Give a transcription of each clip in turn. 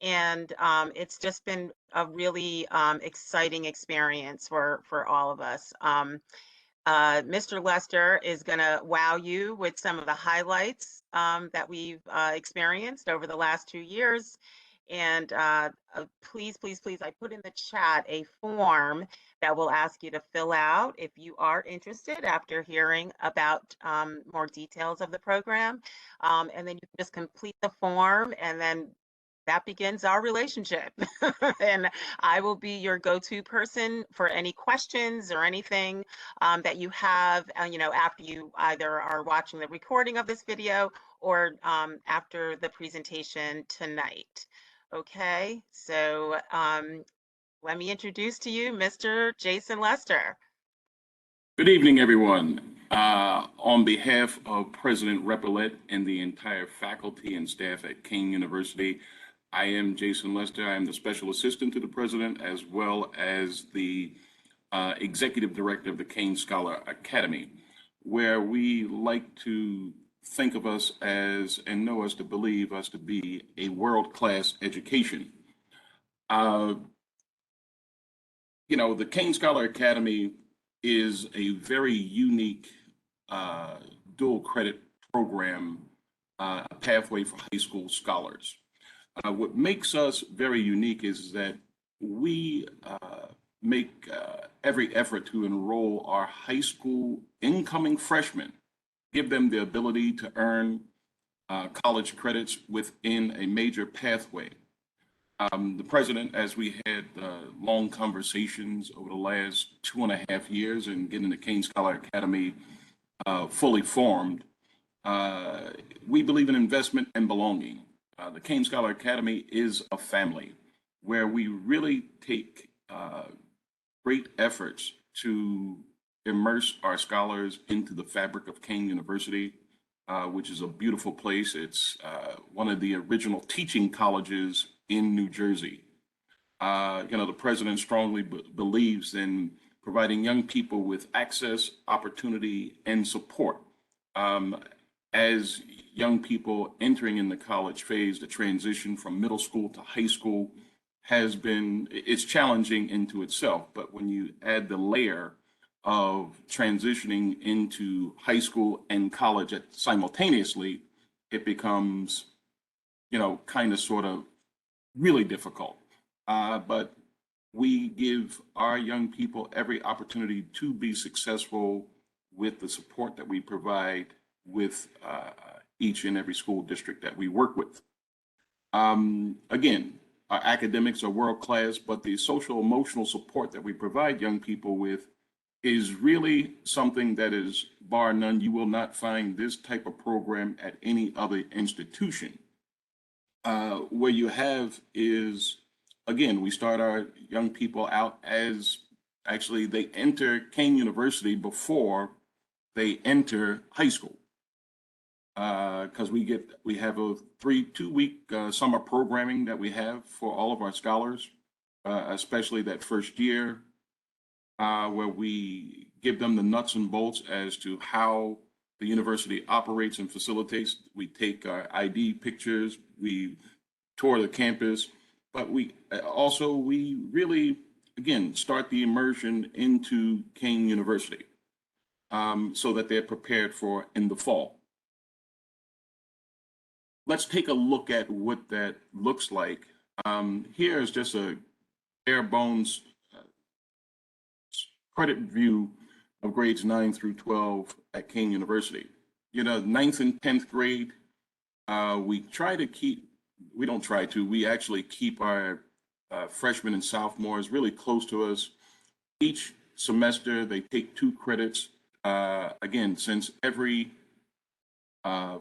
And it's just been a really exciting experience for all of us. Mr. Lester is going to wow you with some of the highlights that we've experienced over the last 2 years. And please, please, please, I put in the chat a form that will ask you to fill out if you are interested after hearing about more details of the program. And then you can just complete the form, and then that begins our relationship. And I will be your go-to person for any questions or anything that you have, after you either are watching the recording of this video or after the presentation tonight. Okay, so let me introduce to you Mr. Jason Lester. Good evening, everyone. On behalf of President Repillette and the entire faculty and staff at Kane University, I am Jason Lester. I am the Special Assistant to the President, as well as the Executive Director of the Kane Scholar Academy, where we like to think of us as, and know us to believe us to be, a world-class education. The Kane Scholar Academy is a very unique dual credit program, a pathway for high school scholars. What makes us very unique is that we make every effort to enroll our high school incoming freshmen, give them the ability to earn college credits within a major pathway. The president, as we had long conversations over the last 2.5 years and getting the Kane Scholar Academy fully formed, we believe in investment and belonging. The Kane Scholar Academy is a family where we really take great efforts to immerse our scholars into the fabric of Kane University, which is a beautiful place. It's one of the original teaching colleges in New Jersey. The president strongly believes in providing young people with access, opportunity, and support. As young people entering in the college phase, the transition from middle school to high school it's challenging into itself. But when you add the layer of transitioning into high school and college simultaneously, it becomes, kind of sort of really difficult. But we give our young people every opportunity to be successful with the support that we provide with each and every school district that we work with. Again, our academics are world-class, but the social emotional support that we provide young people with is really something that is, bar none, you will not find this type of program at any other institution. Where you have is, again, we start our young people out as, actually, they enter Kane University before they enter high school. Because we have a 2-week summer programming that we have for all of our scholars, especially that first year, where we give them the nuts and bolts as to how the university operates and facilitates. We take our ID pictures, we tour the campus, but we really, again, start the immersion into Kane University so that they're prepared for in the fall. Let's take a look at what that looks like. Here is just a bare bones credit view of grades 9 through 12 at Kane University. 9th and 10th grade, we actually keep our freshmen and sophomores really close to us. Each semester, they take 2 credits. Again, since every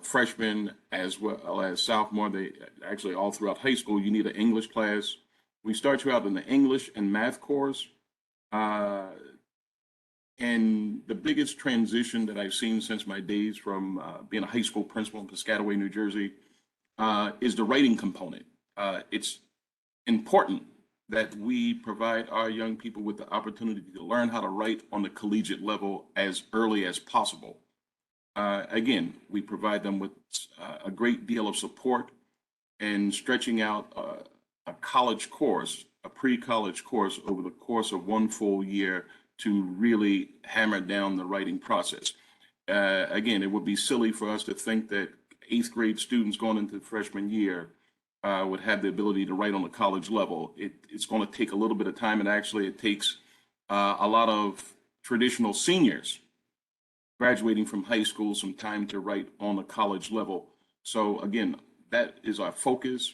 freshman as well as sophomore, they actually all throughout high school, you need an English class. We start you out in the English and math course. And the biggest transition that I've seen since my days from being a high school principal in Piscataway, New Jersey, is the writing component. It's important that we provide our young people with the opportunity to learn how to write on the collegiate level as early as possible. Again, we provide them with a great deal of support and stretching out a college course, a pre-college course over the course of one full year to really hammer down the writing process. Again, it would be silly for us to think that eighth grade students going into freshman year would have the ability to write on the college level. It's going to take a little bit of time, and actually it takes a lot of traditional seniors graduating from high school some time to write on the college level. So again, that is our focus.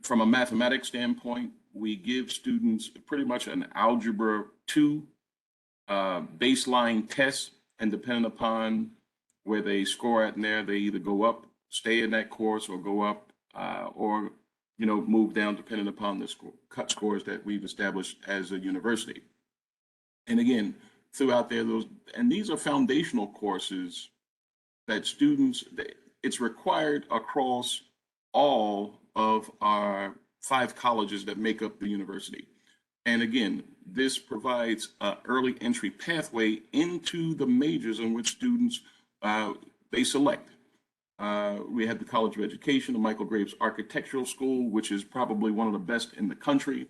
From a mathematics standpoint, we give students pretty much an algebra 2 baseline test, and depending upon where they score at in there, they either go up, stay in that course, or go up, or move down depending upon the cut scores that we've established as a university. And again, throughout there, these are foundational courses that students, it's required across all of our 5 colleges that make up the university. And again, this provides an early entry pathway into the majors in which students they select. We have the College of Education, the Michael Graves Architectural School, which is probably one of the best in the country.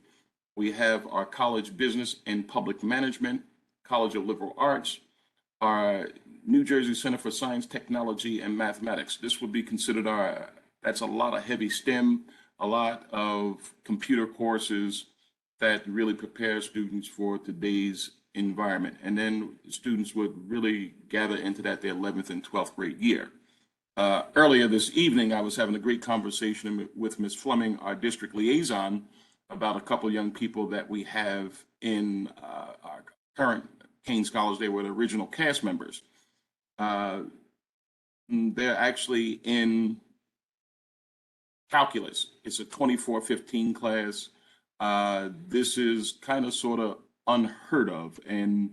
We have our College Business and Public Management, College of Liberal Arts, our New Jersey Center for Science, Technology, and Mathematics. This would be considered that's a lot of heavy STEM, a lot of computer courses that really prepare students for today's environment. And then students would really gather into that their 11th and 12th grade year. Earlier this evening, I was having a great conversation with Ms. Fleming, our district liaison, about a couple of young people that we have in our current Kane Scholars. They were the original cast members. They're actually in calculus. It's a 24-15 class. This is kind of sort of unheard of. And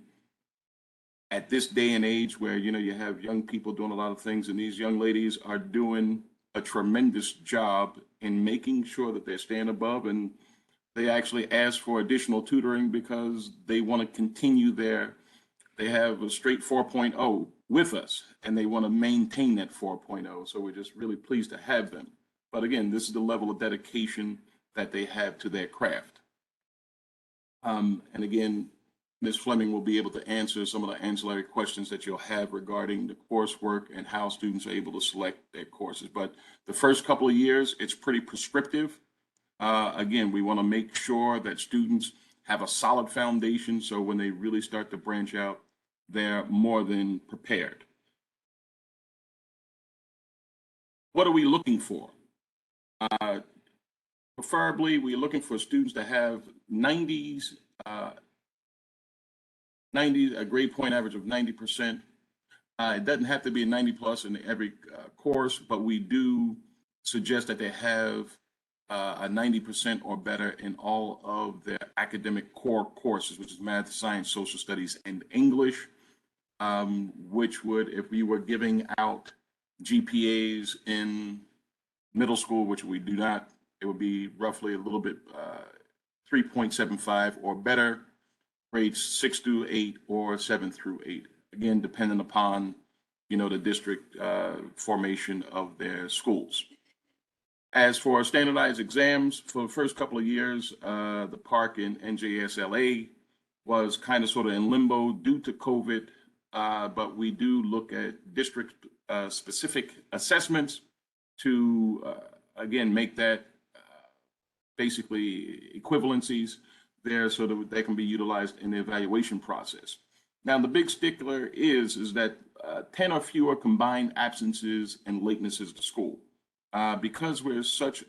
at this day and age where, you have young people doing a lot of things, and these young ladies are doing a tremendous job in making sure that they're staying above, and they actually ask for additional tutoring because they want to continue they have a straight 4.0 with us, and they want to maintain that 4.0. So we're just really pleased to have them. But again, this is the level of dedication that they have to their craft. And again, Ms. Fleming will be able to answer some of the ancillary questions that you'll have regarding the coursework and how students are able to select their courses. But the first couple of years, it's pretty prescriptive. Again, we want to make sure that students have a solid foundation, so when they really start to branch out, they're more than prepared. What are we looking for? Preferably, we're looking for students to have 90s, a grade point average of 90%. It doesn't have to be a 90 plus in every course, but we do suggest that they have a 90% or better in all of their academic core courses, which is math, science, social studies, and English, which would, if we were giving out GPAs in middle school, which we do not, it would be roughly a little bit 3.75 or better, grades 6 through 8 or 7 through 8. Again, depending upon, the district formation of their schools. As for standardized exams, for the first couple of years, the PARC and NJSLA was kind of sort of in limbo due to COVID, but we do look at district specific assessments to, again, make that basically equivalencies there so that they can be utilized in the evaluation process. Now, the big stickler is that 10 or fewer combined absences and latenesses to school. Because we're such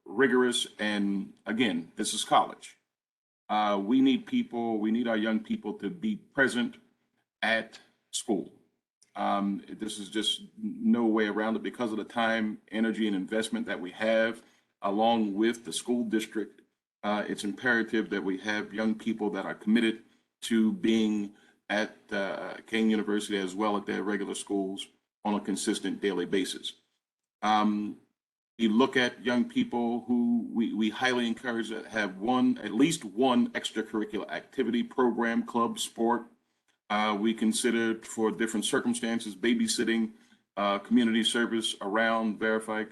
rigorous, and again, this is college, we need our young people to be present at school. This is just no way around it because of the time, energy, and investment that we have, along with the school district. It's imperative that we have young people that are committed to being at Kane University as well at their regular schools on a consistent daily basis. You look at young people who we highly encourage that have at least one extracurricular activity, program, club, sport. We consider for different circumstances, babysitting, community service around Verify.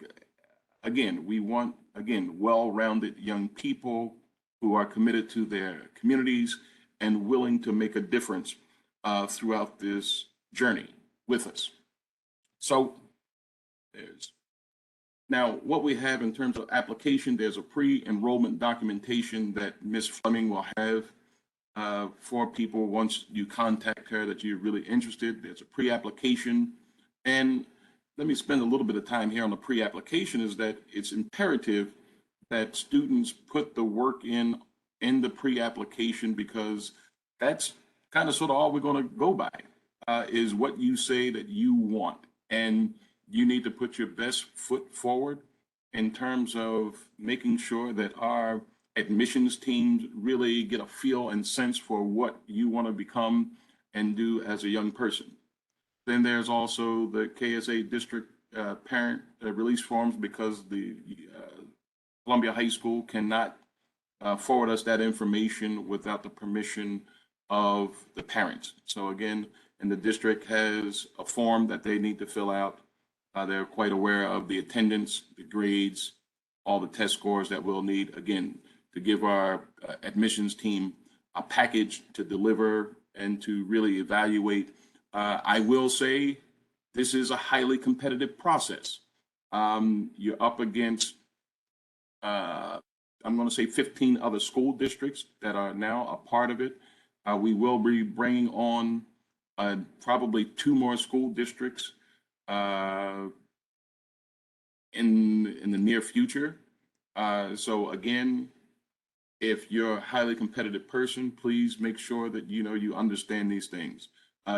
Again, we want again, well-rounded young people who are committed to their communities and willing to make a difference throughout this journey with us. So there's now what we have in terms of application. There's a pre-enrollment documentation that Ms. Fleming will have for people once you contact her that you're really interested. There's a pre-application. And let me spend a little bit of time here on the pre-application. Is that it's imperative that students put the work in the pre-application, because that's kind of sort of all we're going to go by is what you say that you want. And you need to put your best foot forward in terms of making sure that our admissions teams really get a feel and sense for what you want to become and do as a young person. Then there's also the KSA district parent release forms, because the Columbia High School cannot forward us that information without the permission of the parents. So again, and the district has a form that they need to fill out. They're quite aware of the attendance, the grades, all the test scores that we'll need, again, to give our admissions team a package to deliver and to really evaluate. I will say this is a highly competitive process. You're up against, I'm going to say 15 other school districts that are now a part of it. We will be bringing on probably 2 more school districts in the near future. So again, if you're a highly competitive person, please make sure that you understand these things.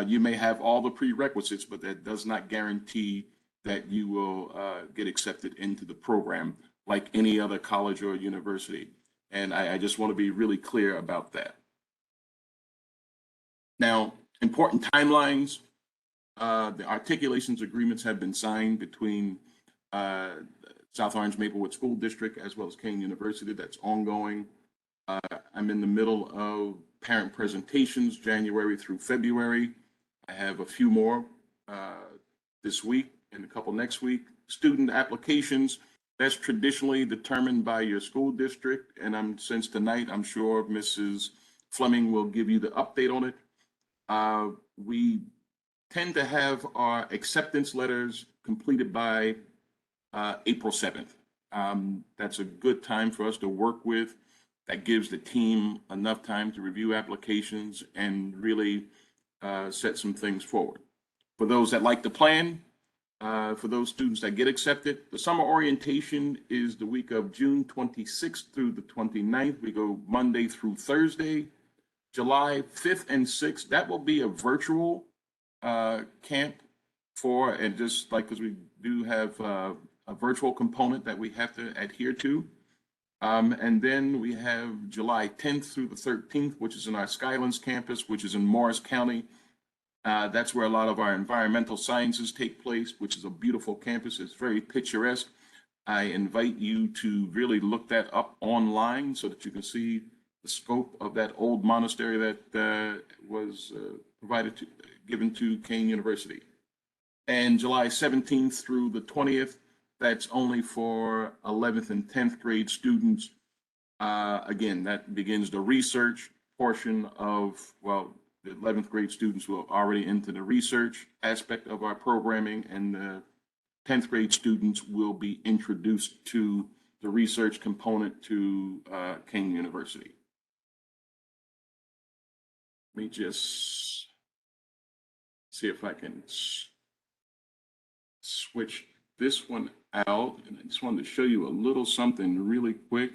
You may have all the prerequisites, but that does not guarantee that you will get accepted into the program like any other college or university. And I just want to be really clear about that. Now, important timelines. The articulations agreements have been signed between South Orange Maplewood School District as well as Kane University. That's ongoing. I'm in the middle of parent presentations, January through February. I have a few more this week and a couple next week. Student applications, that's traditionally determined by your school district. And since tonight, I'm sure Mrs. Fleming will give you the update on it. We tend to have our acceptance letters completed by April 7th. That's a good time for us to work with. That gives the team enough time to review applications and really set some things forward. For those that like the plan, for those students that get accepted, the summer orientation is the week of June 26th through the 29th. We go Monday through Thursday. July 5th and 6th, that will be a virtual camp and just like, because we do have a virtual component that we have to adhere to. And then we have July 10th through the 13th, which is in our Skylands campus, which is in Morris County. That's where a lot of our environmental sciences take place, which is a beautiful campus. It's very picturesque. I invite you to really look that up online so that you can see the scope of that old monastery that was given to Kane University. And July 17th through the 20th, that's only for 11th and 10th grade students. Again, that begins the research portion of, well, the 11th grade students who are already into the research aspect of our programming, and the 10th grade students will be introduced to the research component to Kane University. Let me just see if I can switch this one out. And I just wanted to show you a little something really quick.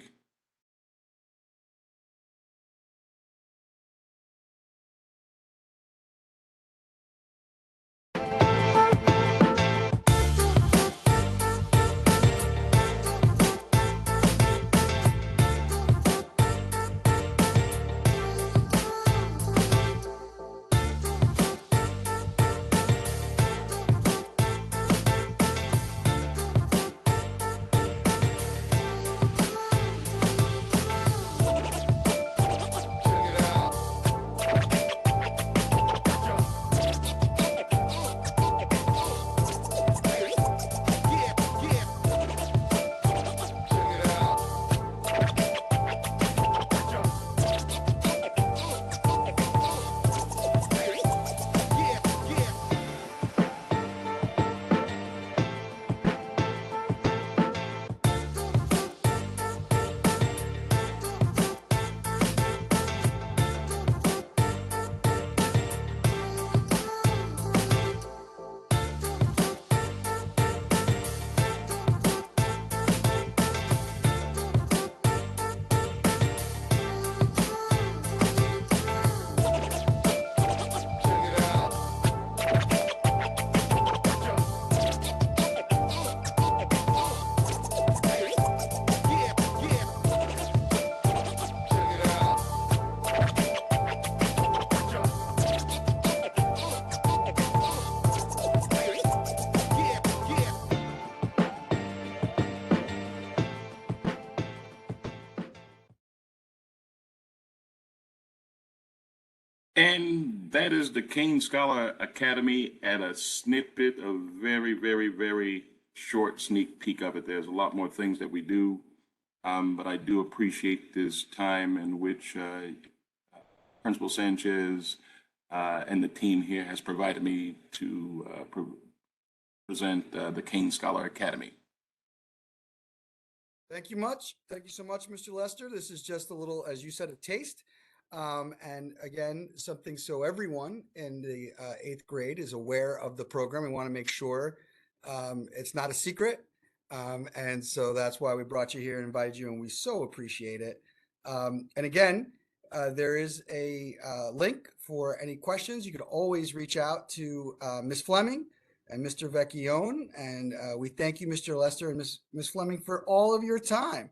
And that is the Kane Scholar Academy at a snippet, a very, very, very short sneak peek of it. There's a lot more things that we do, but I do appreciate this time in which Principal Sanchez and the team here has provided me to present the Kane Scholar Academy. Thank you much. Thank you so much, Mr. Lester. This is just a little, as you said, a taste. And again, something so everyone in the eighth grade is aware of the program. We want to make sure it's not a secret. And so that's why we brought you here and invited you, and we so appreciate it. And again, there is a link for any questions. You could always reach out to Ms. Fleming and Mr. Vecchione. And we thank you, Mr. Lester and Ms. Fleming, for all of your time.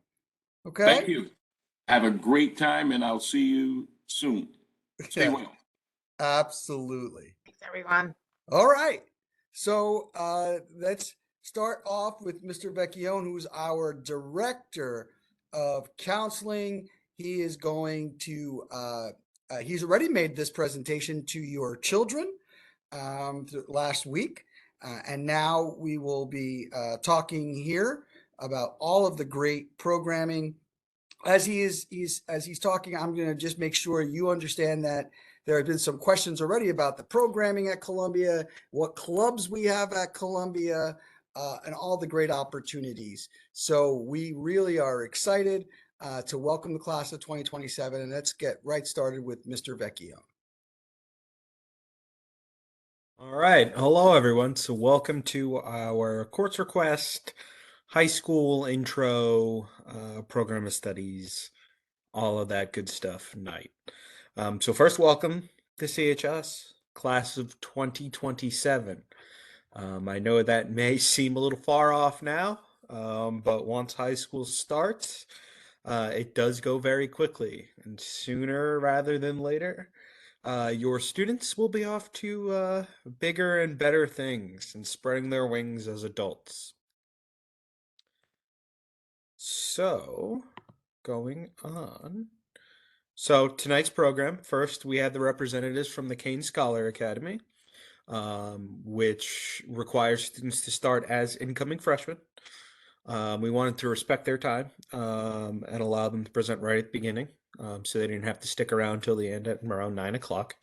Okay? Thank you. Have a great time, and I'll see you soon. Stay well. Absolutely. Thanks, everyone. All right. So let's start off with Mr. Vecchione, who's our director of counseling. He is going to, he's already made this presentation to your children last week. And now we will be talking here about all of the great programming. As he's talking, I'm going to just make sure you understand that there have been some questions already about the programming at Columbia, what clubs we have at Columbia, and all the great opportunities. So we really are excited to welcome the class of 2027, and let's get right started with Mr. Vecchio. All right. Hello, everyone. So welcome to our course request, high school intro, program of studies, all of that good stuff night. So first, welcome to CHS, class of 2027. I know that may seem a little far off now, but once high school starts, it does go very quickly, and sooner rather than later. Your students will be off to bigger and better things and spreading their wings as adults. So, going on. So, tonight's program, first, we had the representatives from the Kane Scholar Academy, which requires students to start as incoming freshmen. We wanted to respect their time and allow them to present right at the beginning. So they didn't have to stick around till the end at around 9 o'clock.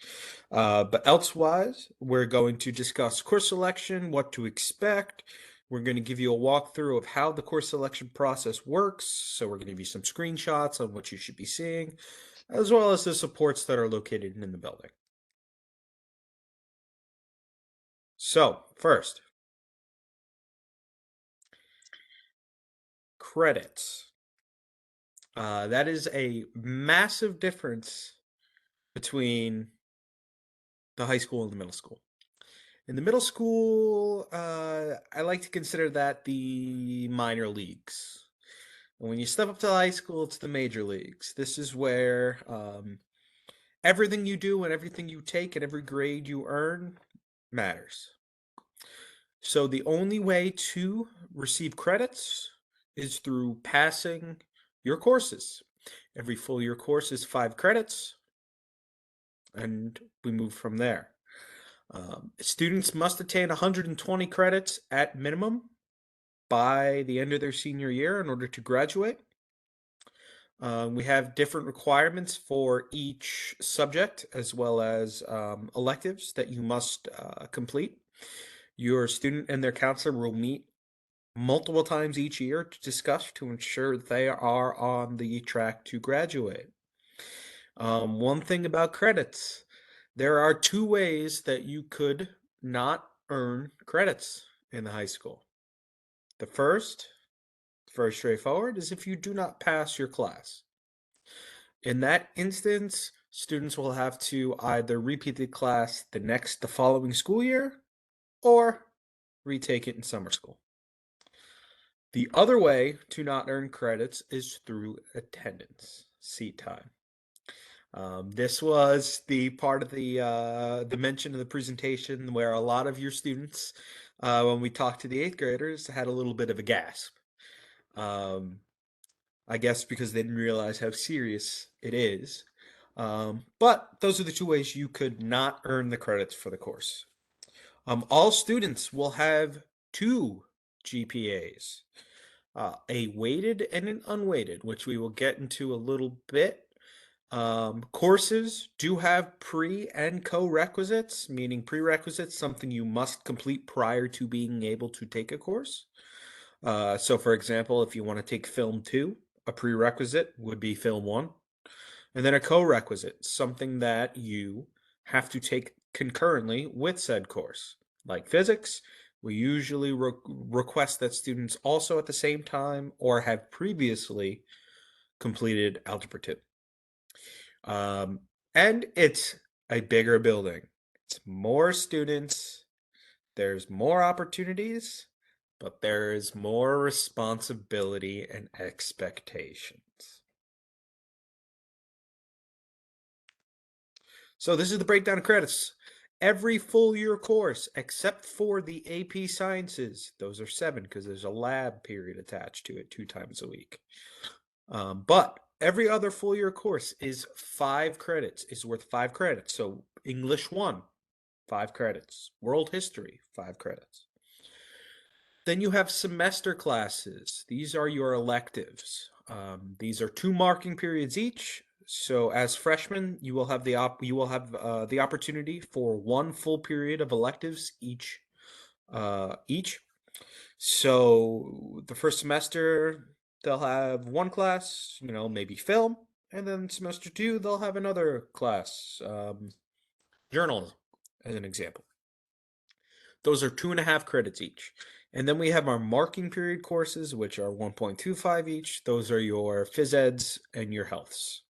But elsewise, we're going to discuss course selection, what to expect. We're going to give you a walkthrough of how the course selection process works. So we're going to give you some screenshots on what you should be seeing, as well as the supports that are located in the building. So first, credits. That is a massive difference between the high school and the middle school. In the middle school, I like to consider that the minor leagues. And when you step up to high school, it's the major leagues. This is where everything you do and everything you take and every grade you earn matters. So the only way to receive credits is through passing your courses. Every full year course is 5 credits, and we move from there. Students must attain 120 credits at minimum by the end of their senior year in order to graduate. We have different requirements for each subject, as well as electives that you must complete. Your student and their counselor will meet multiple times each year to discuss to ensure they are on the track to graduate. One thing about credits, there are 2 ways that you could not earn credits in the high school. The first, very straightforward, is if you do not pass your class. In that instance, students will have to either repeat the class the following school year, or retake it in summer school. The other way to not earn credits is through attendance, seat time. This was the part of the mention of the presentation where a lot of your students, when we talked to the 8th graders, had a little bit of a gasp. I guess because they didn't realize how serious it is. But those are the two ways you could not earn the credits for the course. All students will have two GPAs, a weighted and an unweighted, which we will get into a little bit. Courses do have pre and co-requisites, meaning prerequisites, something you must complete prior to being able to take a course. So for example, if you want to take film 2, a prerequisite would be film 1. And then a co-requisite, something that you have to take concurrently with said course. Like physics, we usually request that students also at the same time or have previously completed Algebra 2. And it's a bigger building. It's more students, there's more opportunities, but there is more responsibility and expectations. So this is the breakdown of credits. Every full year course, except for the AP Sciences, those are 7 because there's a lab period attached to it 2 times a week. But every other full year course is 5 credits, is worth 5 credits. So English 1, 5 credits. World History, 5 credits. Then you have semester classes. These are your electives. These are 2 marking periods each. So as freshmen, you will have the opportunity for 1 full period of electives each. So the first semester they'll have 1 class, maybe film, and then semester 2 they'll have another class, journalism, as an example. Those are 2.5 credits each. And then we have our marking period courses, which are 1.25 each. Those are your phys eds and your healths.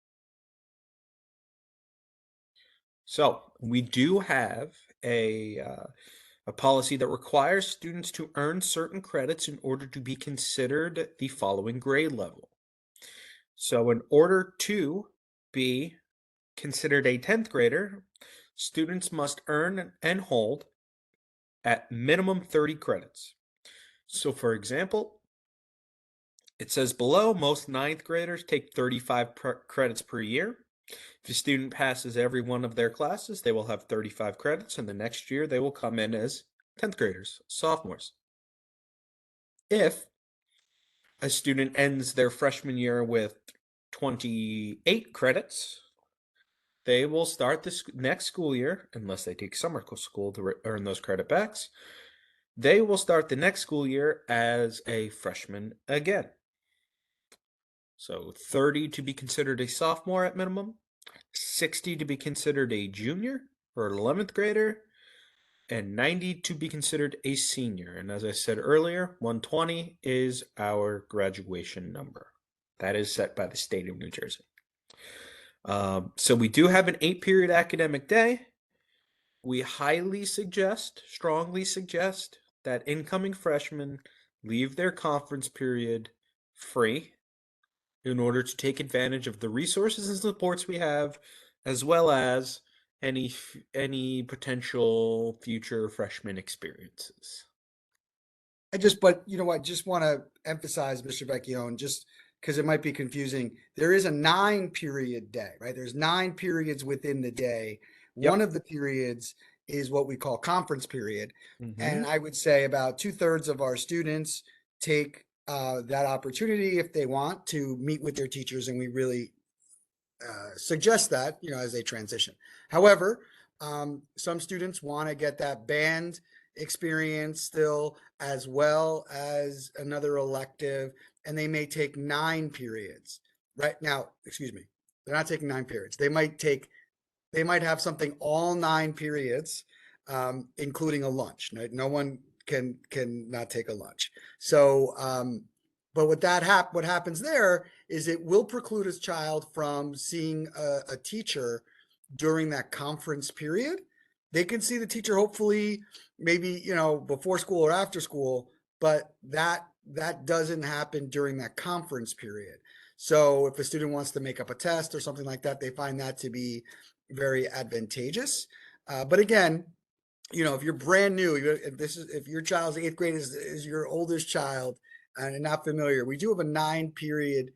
So we do have a policy that requires students to earn certain credits in order to be considered the following grade level. So in order to be considered a 10th grader, students must earn and hold at minimum 30 credits. So for example, it says below, most 9th graders take 35 credits per year. If a student passes every one of their classes, they will have 35 credits, and the next year they will come in as 10th graders, sophomores. If a student ends their freshman year with 28 credits, they will start this next school year, unless they take summer school to earn those credit backs, they will start the next school year as a freshman again. So 30 to be considered a sophomore at minimum, 60 to be considered a junior or an 11th grader, and 90 to be considered a senior. And as I said earlier, 120 is our graduation number. That is set by the state of New Jersey. So we do have an 8-period academic day. We strongly suggest that incoming freshmen leave their conference period free in order to take advantage of the resources and supports we have, as well as any potential future freshman experiences. But you know what? Just want to emphasize, Mr. Vecchione, just because it might be confusing. There is a 9-period day, right? There's 9 periods within the day. Yep. One of the periods is what we call conference period. Mm-hmm. And I would say about 2/3 of our students take that opportunity if they want to meet with their teachers. And we really suggest that, as they transition. However, some students want to get that band experience still, as well as another elective, and they may take 9 periods. Right now, excuse me, they're not taking 9 periods. They might have something all 9 periods, including a lunch. No one can not take a lunch. So, but what happens there is it will preclude a child from seeing a teacher during that conference period. They can see the teacher hopefully maybe before school or after school, but that doesn't happen during that conference period. So if a student wants to make up a test or something like that, they find that to be very advantageous. But again, if you're brand new, if your child's 8th grade is your oldest child and not familiar, we do have a 9-period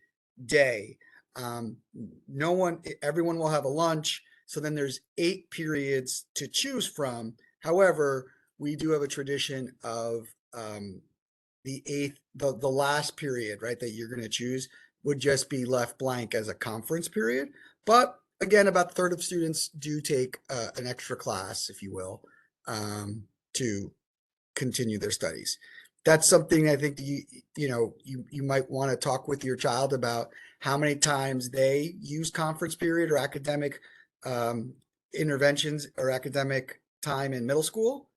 day. No one, everyone will have a lunch. So then there's 8 periods to choose from. However, we do have a tradition of the last period, right, that you're going to choose would just be left blank as a conference period. But again, about a third of students do take an extra class, if you will, to continue their studies. That's something I think you might want to talk with your child about how many times they use conference period or academic interventions or academic time in middle school,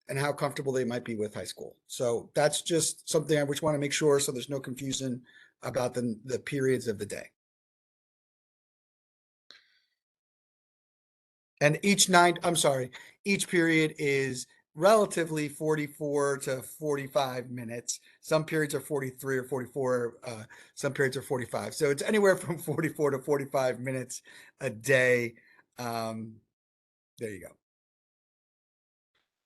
and how comfortable they might be with high school. So that's just something I just want to make sure so there's no confusion about the periods of the day. And each period is relatively 44 to 45 minutes. Some periods are 43 or 44, some periods are 45. So it's anywhere from 44 to 45 minutes a day. There you go.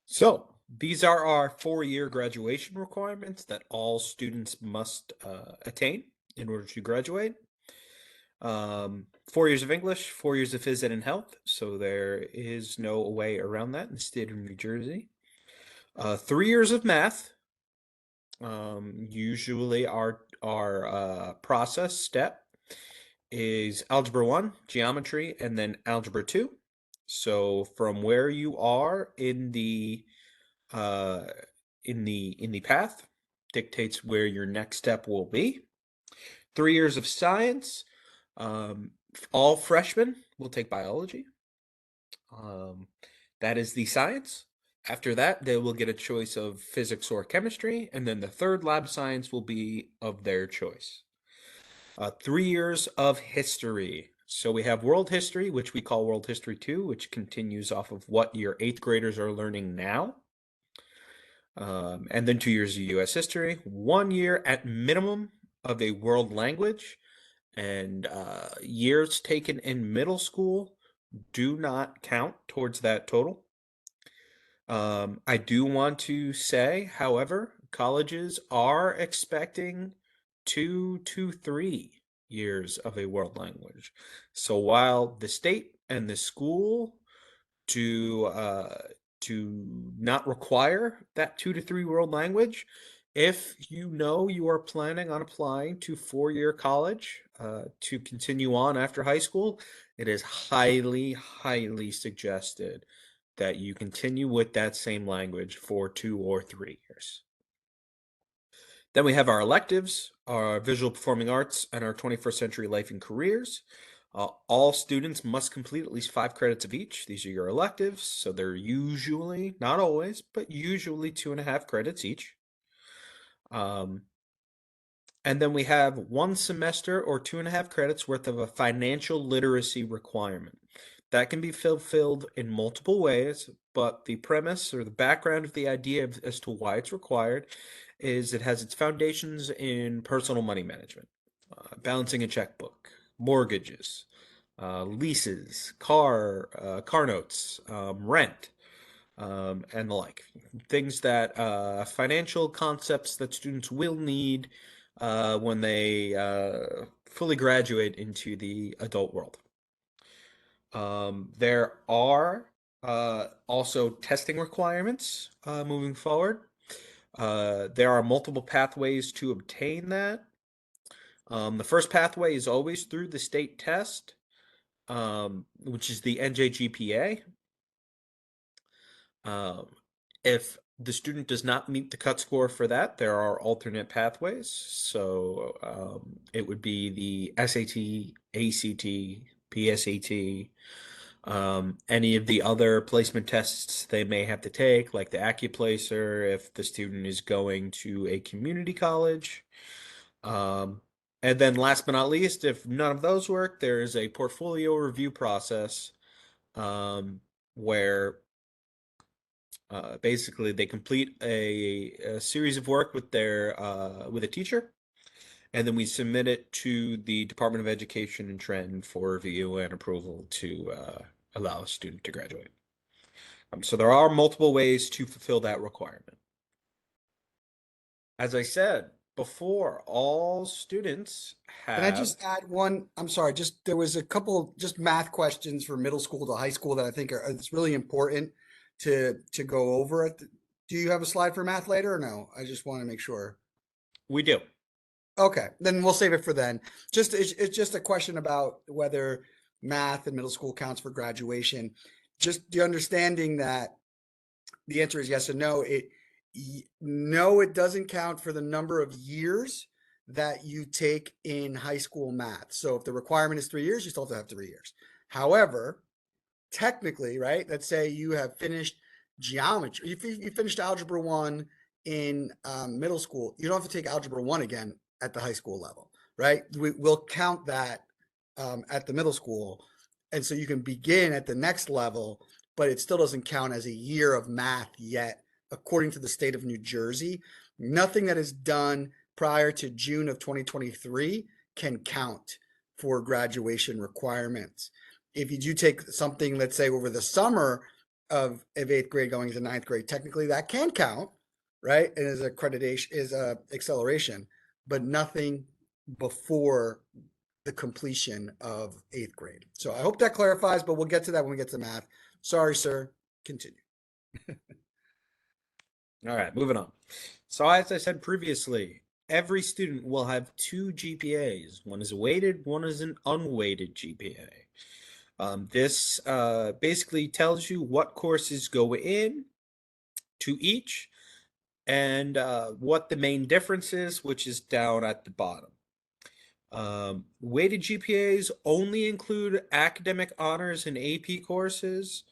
So these are our 4-year graduation requirements that all students must attain in order to graduate. 4 years of English, 4 years of phys ed and health. So there is no way around that in the state of New Jersey. 3 years of math. Usually our process step is Algebra 1, Geometry, and then Algebra 2. So from where you are in the path dictates where your next step will be. 3 years of science. All freshmen will take biology. That is the science. After that, they will get a choice of physics or chemistry, and then the third lab science will be of their choice. 3 years of history. So we have world history, which we call World History 2, which continues off of what your 8th graders are learning now. And then 2 years of U.S. history, 1 year at minimum of a world language, and years taken in middle school do not count towards that total. I do want to say, however, colleges are expecting 2 to 3 years of a world language. So while the state and the school to not require that 2 to 3 world language, if you know you are planning on applying to 4-year college to continue on after high school, it is highly, highly suggested that you continue with that same language for 2 or 3 years. Then we have our electives, our visual performing arts, and our 21st century life and careers. All students must complete at least 5 credits of each. These are your electives, so they're usually, not always, but usually 2.5 credits each. And then we have 1 semester or 2.5 credits worth of a financial literacy requirement. That can be fulfilled in multiple ways, but the premise or the background of the idea as to why it's required is it has its foundations in personal money management, balancing a checkbook, mortgages, leases, car notes, rent, and the like. Things that financial concepts that students will need when they fully graduate into the adult world. There are also testing requirements moving forward. There are multiple pathways to obtain that. The first pathway is always through the state test, which is the NJGPA. If the student does not meet the cut score for that, there are alternate pathways. So it would be the SAT, ACT, PSAT, any of the other placement tests they may have to take, like the AccuPlacer, if the student is going to a community college. And then last but not least, if none of those work, there is a portfolio review process where basically they complete a series of work with with a teacher, and then we submit it to the Department of Education and Trend for review and approval to allow a student to graduate. So there are multiple ways to fulfill that requirement. As I said, before, all students Can I have. just add one? I'm sorry, just there was a couple just math questions for middle school to high school that I think are it's really important to go over. Do you have a slide for math later or no? I just want to make sure. We do. Okay, then we'll save it for then. Just it's just a question about whether math in middle school counts for graduation. Just the understanding that the answer is yes and no. No, it doesn't count for the number of years that you take in high school math. So if the requirement is 3 years, you still have to have 3 years. However, technically, right? Let's say you have finished geometry. If you finished algebra one in middle school, you don't have to take algebra one again at the high school level, right? We'll count that at the middle school. And so you can begin at the next level, but it still doesn't count as a year of math yet, according to the state of New Jersey. Nothing that is done prior to June of 2023 can count for graduation requirements. If you do take something, let's say over the summer of eighth grade going into ninth grade, technically that can count, right? And is accreditation, is a acceleration, but nothing before the completion of eighth grade. So I hope that clarifies, but we'll get to that when we get to math. Sorry, sir. Continue. All right, moving on. So as I said previously, every student will have two GPAs. One is a weighted, one is an unweighted GPA. This basically tells you what courses go in to each and what the main difference is, which is down at the bottom. Weighted GPAs only include academic honors and AP courses,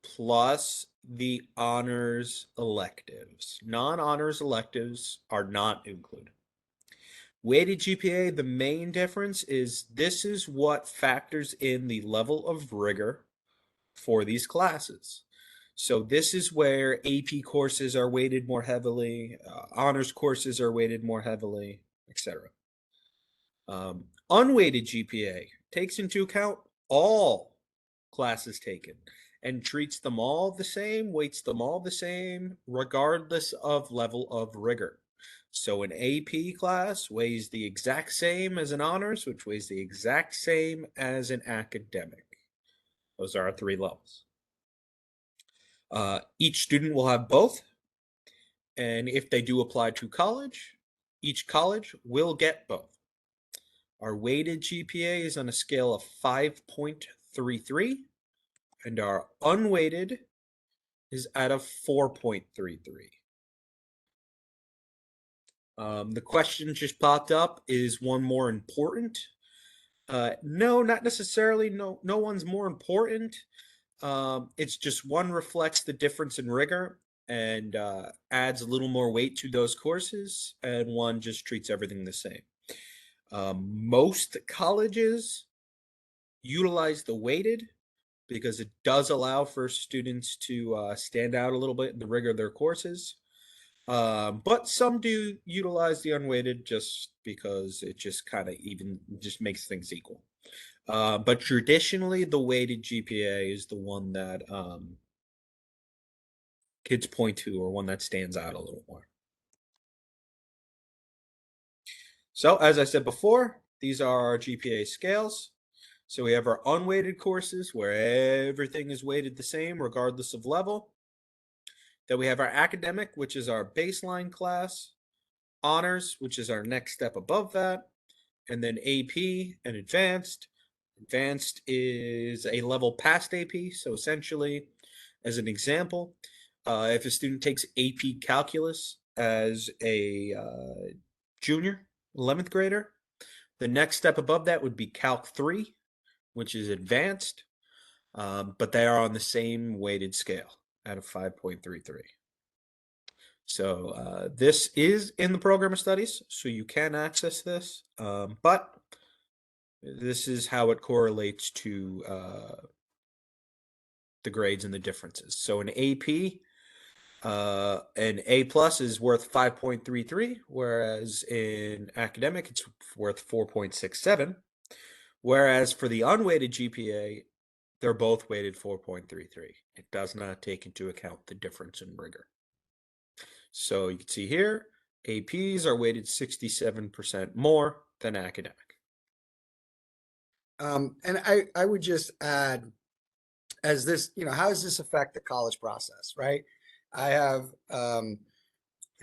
plus the honors electives. Non-honors electives are not included. Weighted GPA, the main difference is this is what factors in the level of rigor for these classes. So this is where AP courses are weighted more heavily, honors courses are weighted more heavily, etc. Unweighted GPA takes into account all classes taken and treats them all the same, weights them all the same, regardless of level of rigor. So an AP class weighs the exact same as an honors, which weighs the exact same as an academic. Those are our three levels. Each student will have both. And if they do apply to college, each college will get both. Our weighted GPA is on a scale of 5.33, and our unweighted is at a 4.33. The question just popped up, is one more important? No, not necessarily. No one's more important. It's just one reflects the difference in rigor and adds a little more weight to those courses, and one just treats everything the same. Most colleges utilize the weighted because it does allow for students to stand out a little bit in the rigor of their courses. But some do utilize the unweighted just because it just kind of even just makes things equal. But traditionally, the weighted GPA is the one that kids point to, or one that stands out a little more. So as I said before, these are our GPA scales. So we have our unweighted courses where everything is weighted the same regardless of level. Then we have our academic, which is our baseline class, honors, which is our next step above that, and then AP and advanced. Advanced is a level past AP. So essentially, as an example, if a student takes AP calculus as a junior, 11th grader, the next step above that would be Calc 3, which is advanced, but they are on the same weighted scale at a 5.33. So this is in the program of studies, so you can access this, but this is how it correlates to the grades and the differences. So in AP, an A plus is worth 5.33, whereas in academic, it's worth 4.67. Whereas for the unweighted GPA, they're both weighted 4.33. It does not take into account the difference in rigor. So you can see here, APs are weighted 67% more than academic. And I would just add, as this, how does this affect the college process, right? I have a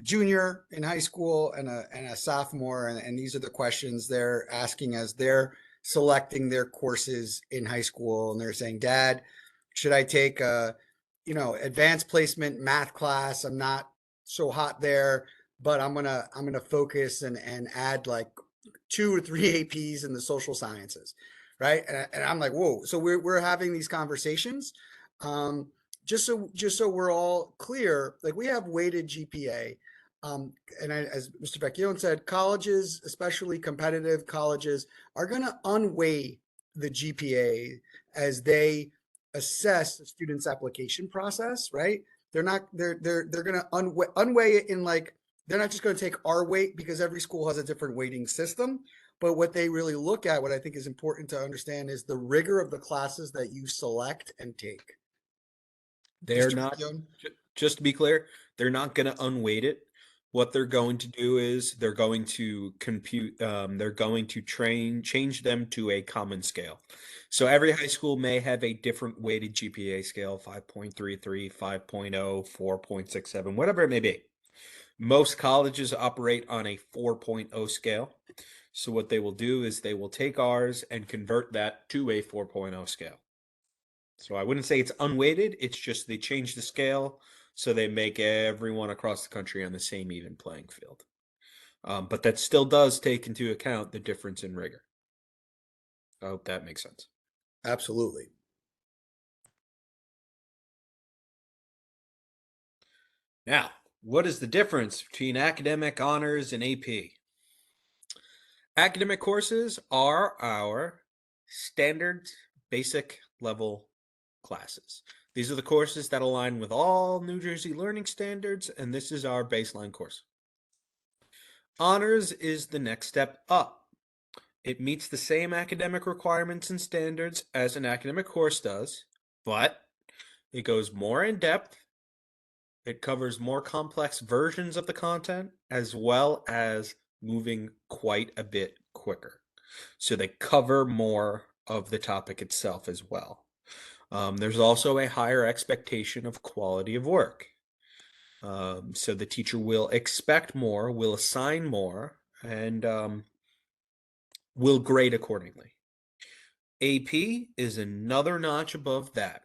junior in high school and a sophomore, and these are the questions they're asking as they're selecting their courses in high school, and they're saying, Dad, should I take a advanced placement math class? I'm not so hot there, but I'm gonna focus and add like 2 or 3 APs in the social sciences, right? And I'm like, whoa. So we're having these conversations, um, just so we're all clear. Like, we have weighted GPA, as Mr. Vecchione said, colleges, especially competitive colleges, are going to unweigh the GPA as they assess the student's application process, right? They're going to unweigh it in, like, they're not just going to take our weight, because every school has a different weighting system. But what they really look at, what I think is important to understand, is the rigor of the classes that you select and take. They're Mr. not, Vecchione? just to be clear, they're not going to unweight it. What they're going to do is they're going to compute, they're going to change them to a common scale. So every high school may have a different weighted GPA scale, 5.33, 5.0, 4.67, whatever it may be. Most colleges operate on a 4.0 scale. So what they will do is they will take ours and convert that to a 4.0 scale. So I wouldn't say it's unweighted. It's just they change the scale so they make everyone across the country on the same even playing field. But that still does take into account the difference in rigor. I hope that makes sense. Absolutely. Now, what is the difference between academic, honors, and AP? Academic courses are our standard basic level classes. These are the courses that align with all New Jersey learning standards, and this is our baseline course. Honors is the next step up. It meets the same academic requirements and standards as an academic course does, but it goes more in depth. It covers more complex versions of the content, as well as moving quite a bit quicker. So they cover more of the topic itself as well. There's also a higher expectation of quality of work. So the teacher will expect more, will assign more, and will grade accordingly. AP is another notch above that.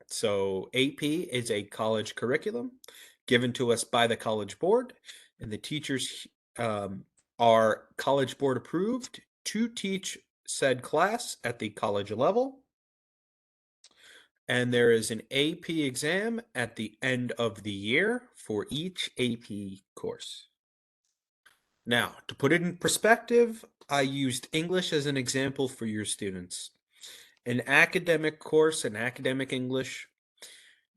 So AP is a college curriculum given to us by the College Board, and the teachers are College Board approved to teach said class at the college level. And there is an AP exam at the end of the year for each AP course. Now, to put it in perspective, I used English as an example for your students. An academic course, an academic English,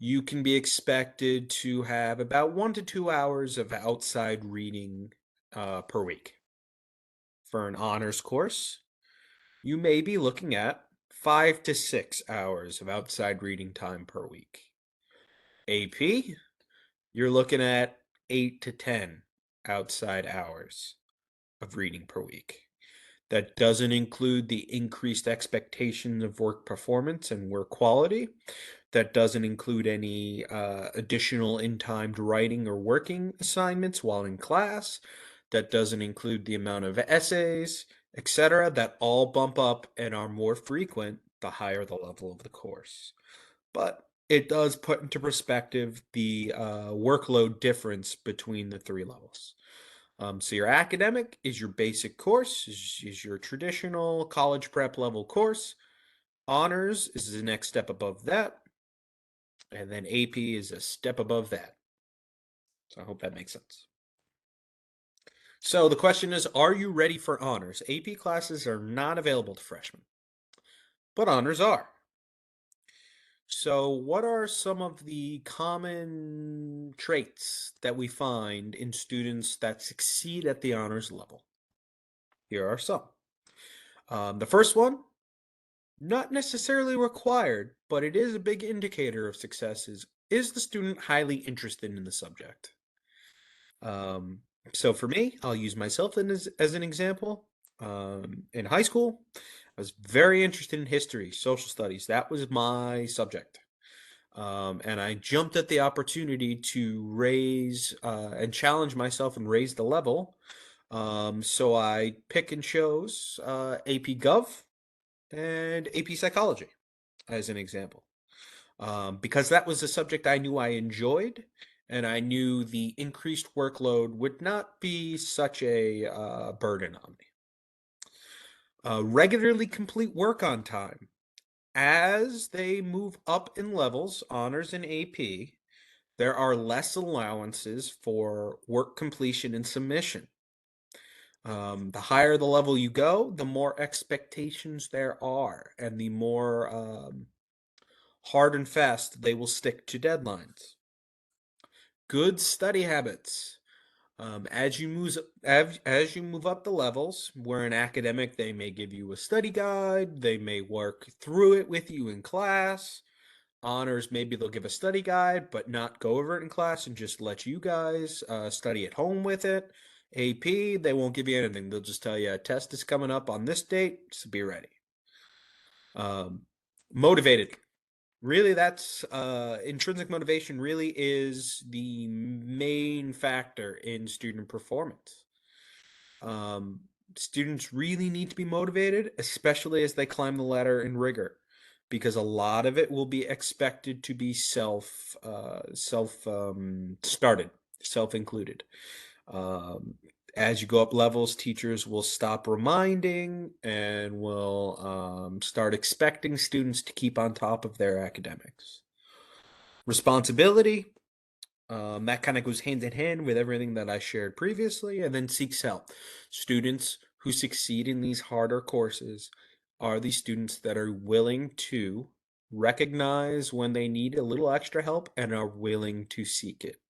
you can be expected to have about 1 to 2 hours of outside reading per week. For an honors course, you may be looking at 5 to 6 hours of outside reading time per week. AP, you're looking at 8 to 10 outside hours of reading per week. That doesn't include the increased expectations of work performance and work quality. That doesn't include any additional in-timed writing or working assignments while in class. That doesn't include the amount of essays, etc. That all bump up and are more frequent the higher the level of the course. But it does put into perspective the workload difference between the 3 levels. So your academic is your basic course, is your traditional college prep level course. Honors is the next step above that. And then AP is a step above that. So I hope that makes sense. So the question is, are you ready for honors? AP classes are not available to freshmen, but honors are. So what are some of the common traits that we find in students that succeed at the honors level? Here are some. The first one, not necessarily required, but it is a big indicator of success, is the student highly interested in the subject? So for me, I'll use myself as an example. In high school, I was very interested in history, social studies. That was my subject. And I jumped at the opportunity to raise and challenge myself and raise the level. So I pick and chose AP Gov and AP Psychology as an example. Because that was a subject I knew I enjoyed, and I knew the increased workload would not be such a burden on me. Regularly complete work on time. As they move up in levels, honors and AP, there are less allowances for work completion and submission. The higher the level you go, the more expectations there are, and the more hard and fast they will stick to deadlines. Good study habits. As you move up the levels, where an academic, they may give you a study guide, they may work through it with you in class. Honors, maybe they'll give a study guide, but not go over it in class and just let you guys study at home with it. AP, they won't give you anything. They'll just tell you a test is coming up on this date, so be ready. Motivated. Really, that's intrinsic motivation really is the main factor in student performance. Students really need to be motivated, especially as they climb the ladder in rigor, because a lot of it will be expected to be started, self included. As you go up levels, teachers will stop reminding and will start expecting students to keep on top of their academics. Responsibility, that kind of goes hand in hand with everything that I shared previously, and then seeks help. Students who succeed in these harder courses are the students that are willing to recognize when they need a little extra help and are willing to seek it.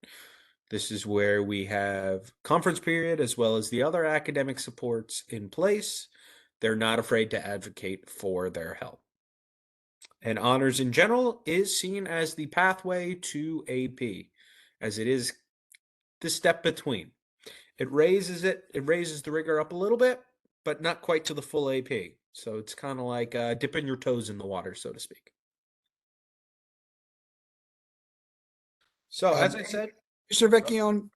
This is where we have conference period as well as the other academic supports in place. They're not afraid to advocate for their help. And honors in general is seen as the pathway to AP, as it is the step between. It raises the rigor up a little bit, but not quite to the full AP. So it's kind of like dipping your toes in the water, so to speak. So as I said, Mr. Vecchione,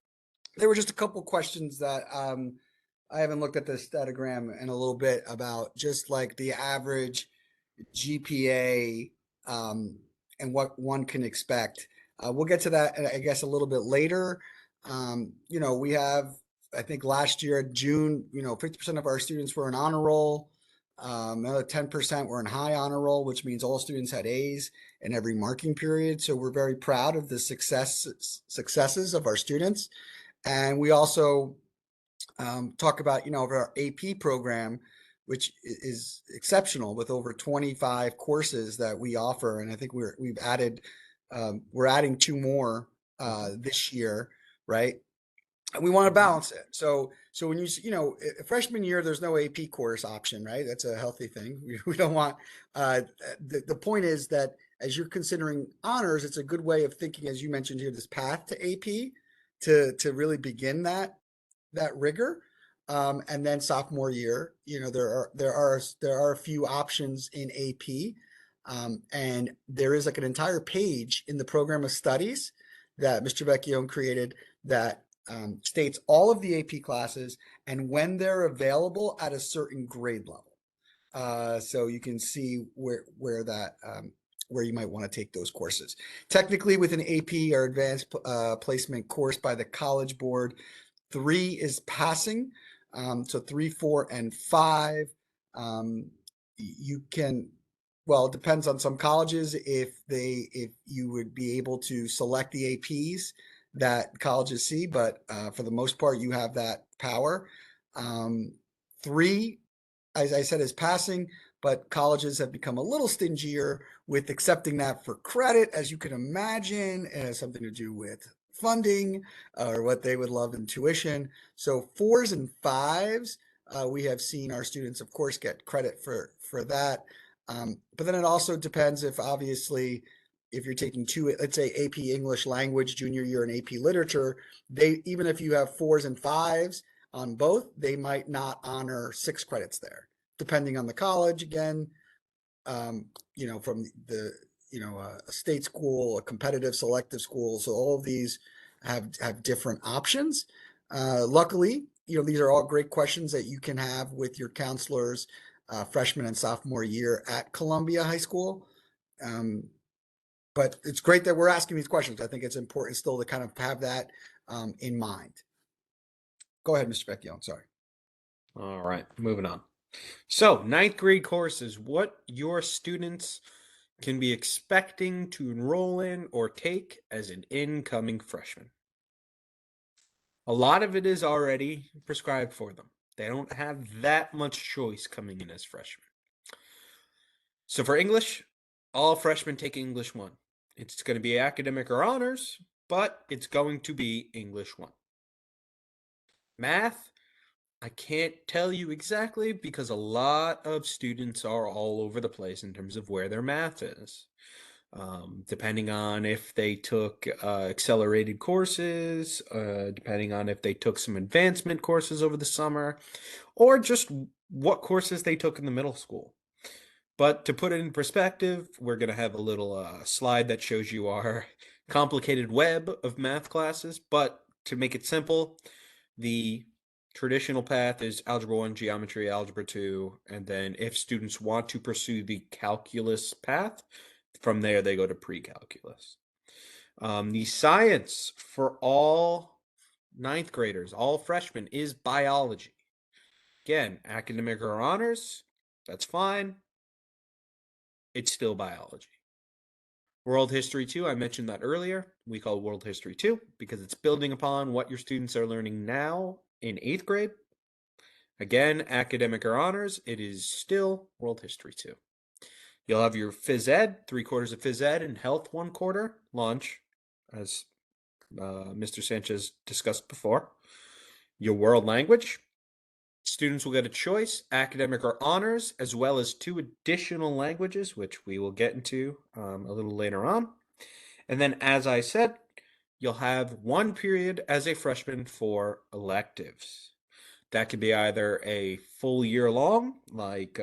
there were just a couple questions that I haven't looked at the statogram in a little bit about just like the average GPA and what one can expect. We'll get to that, I guess, a little bit later. We have, I think last year, June, 50% of our students were in honor roll. Another 10% were in high honor roll, which means all students had A's in every marking period. So we're very proud of the successes of our students. And we also talk about, our AP program, which is exceptional with over 25 courses that we offer. And I think we're adding two more this year, right? And we want to balance it. So when a freshman year, there's no AP course option, right? That's a healthy thing. We don't want, the point is that as you're considering honors, it's a good way of thinking, as you mentioned here, this path to AP to really begin that rigor. And then sophomore year, there are a few options in AP. And there is like an entire page in the program of studies that Mr. Vecchione created that states all of the AP classes and when they're available at a certain grade level. So you can see where you might want to take those courses. Technically, with an AP or advanced placement course by the College Board, 3 is passing. So 3, 4, and 5. You can, well, it depends on some colleges if you would be able to select the APs that colleges see, but for the most part, you have that power. 3, as I said, is passing, but colleges have become a little stingier with accepting that for credit, as you can imagine. It has something to do with funding or what they would love in tuition. So 4s and 5s, we have seen our students, of course, get credit for that. But then it also depends if obviously if you're taking two, let's say AP English language junior year and AP literature, they, even if you have 4s and 5s on both, they might not honor 6 credits there, depending on the college. Again, from the, a state school, a competitive selective school. So all of these have different options. Luckily, these are all great questions that you can have with your counselors freshman and sophomore year at Columbia High School. But it's great that we're asking these questions. I think it's important still to kind of have that in mind. Go ahead, Mr. Vecchione. Sorry. All right, moving on. So, 9th grade courses, what your students can be expecting to enroll in or take as an incoming freshman. A lot of it is already prescribed for them. They don't have that much choice coming in as freshmen. So for English, all freshmen take English 1. It's going to be academic or honors, but it's going to be English 1. Math, I can't tell you exactly because a lot of students are all over the place in terms of where their math is. Depending on if they took accelerated courses, depending on if they took some advancement courses over the summer, or just what courses they took in the middle school. But to put it in perspective, we're going to have a little slide that shows you our complicated web of math classes. But to make it simple, the traditional path is Algebra 1, Geometry, Algebra 2, and then if students want to pursue the calculus path, from there they go to pre-calculus. The science for all 9th graders, all freshmen, is biology. Again, academic or honors, that's fine. It's still biology. World History 2, I mentioned that earlier. We call World History 2 because it's building upon what your students are learning now in 8th grade. Again, academic or honors, it is still World History 2. You'll have your phys ed, 3/4 of phys ed, and health 1/4, lunch, as Mr. Sanchez discussed before. Your world language, students will get a choice, academic or honors, as well as 2 additional languages, which we will get into a little later on. And then, as I said, you'll have 1 period as a freshman for electives. That could be either a full year long, like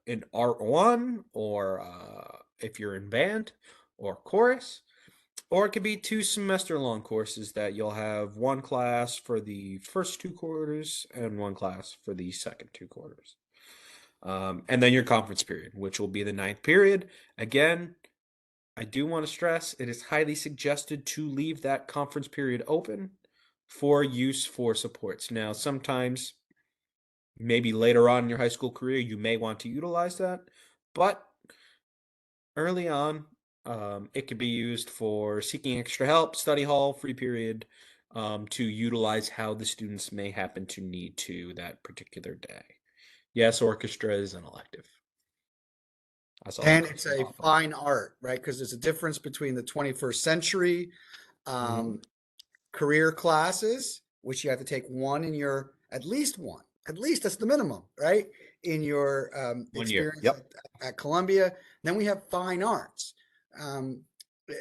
in Art 1, or if you're in band or chorus, or it could be 2 semester-long courses that you'll have 1 class for the first 2 quarters and 1 class for the second 2 quarters. And then your conference period, which will be the 9th period. Again, I do want to stress it is highly suggested to leave that conference period open for use for supports. Now, sometimes, maybe later on in your high school career, you may want to utilize that, but early on, it could be used for seeking extra help, study hall, free period, to utilize how the students may happen to need to that particular day. Yes, orchestra is an elective. And it's a fine art, right? Because there's a difference between the 21st century career classes, which you have to take 1 in your, at least that's the minimum, right? In your experience at Columbia. Then we have fine arts.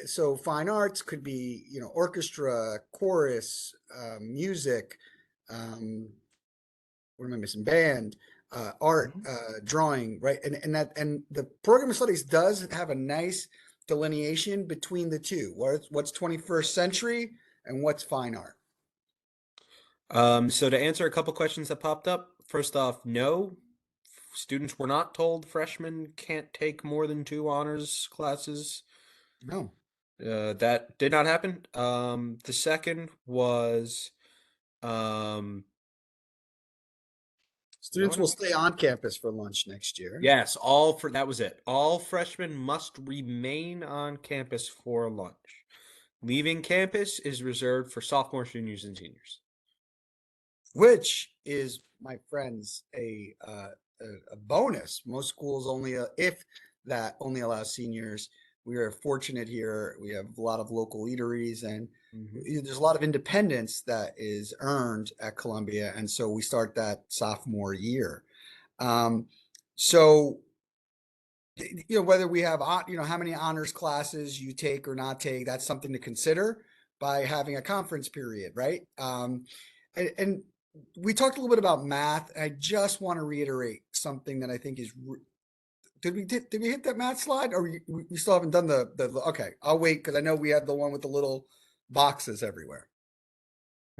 So fine arts could be, orchestra, chorus, music, what am I missing? Band, art, drawing, right? And the program of studies does have a nice delineation between the two. What's 21st century and what's fine art? So to answer a couple questions that popped up, first off, no, students were not told freshmen can't take more than 2 honors classes. No. That did not happen. The second was students will stay on campus for lunch next year. Yes, that was it. All freshmen must remain on campus for lunch. Leaving campus is reserved for sophomores, juniors, and seniors. Which is, my friends, a bonus. Most schools only allow seniors. We are fortunate here. We have a lot of local eateries, and there's a lot of independence that is earned at Columbia, and so we start that sophomore year. So whether we have, how many honors classes you take or not take, that's something to consider by having a conference period, right? And we talked a little bit about math. I just want to reiterate something that I think is, did we hit that math slide, or we still haven't done okay, I'll wait because I know we have the one with the little boxes everywhere.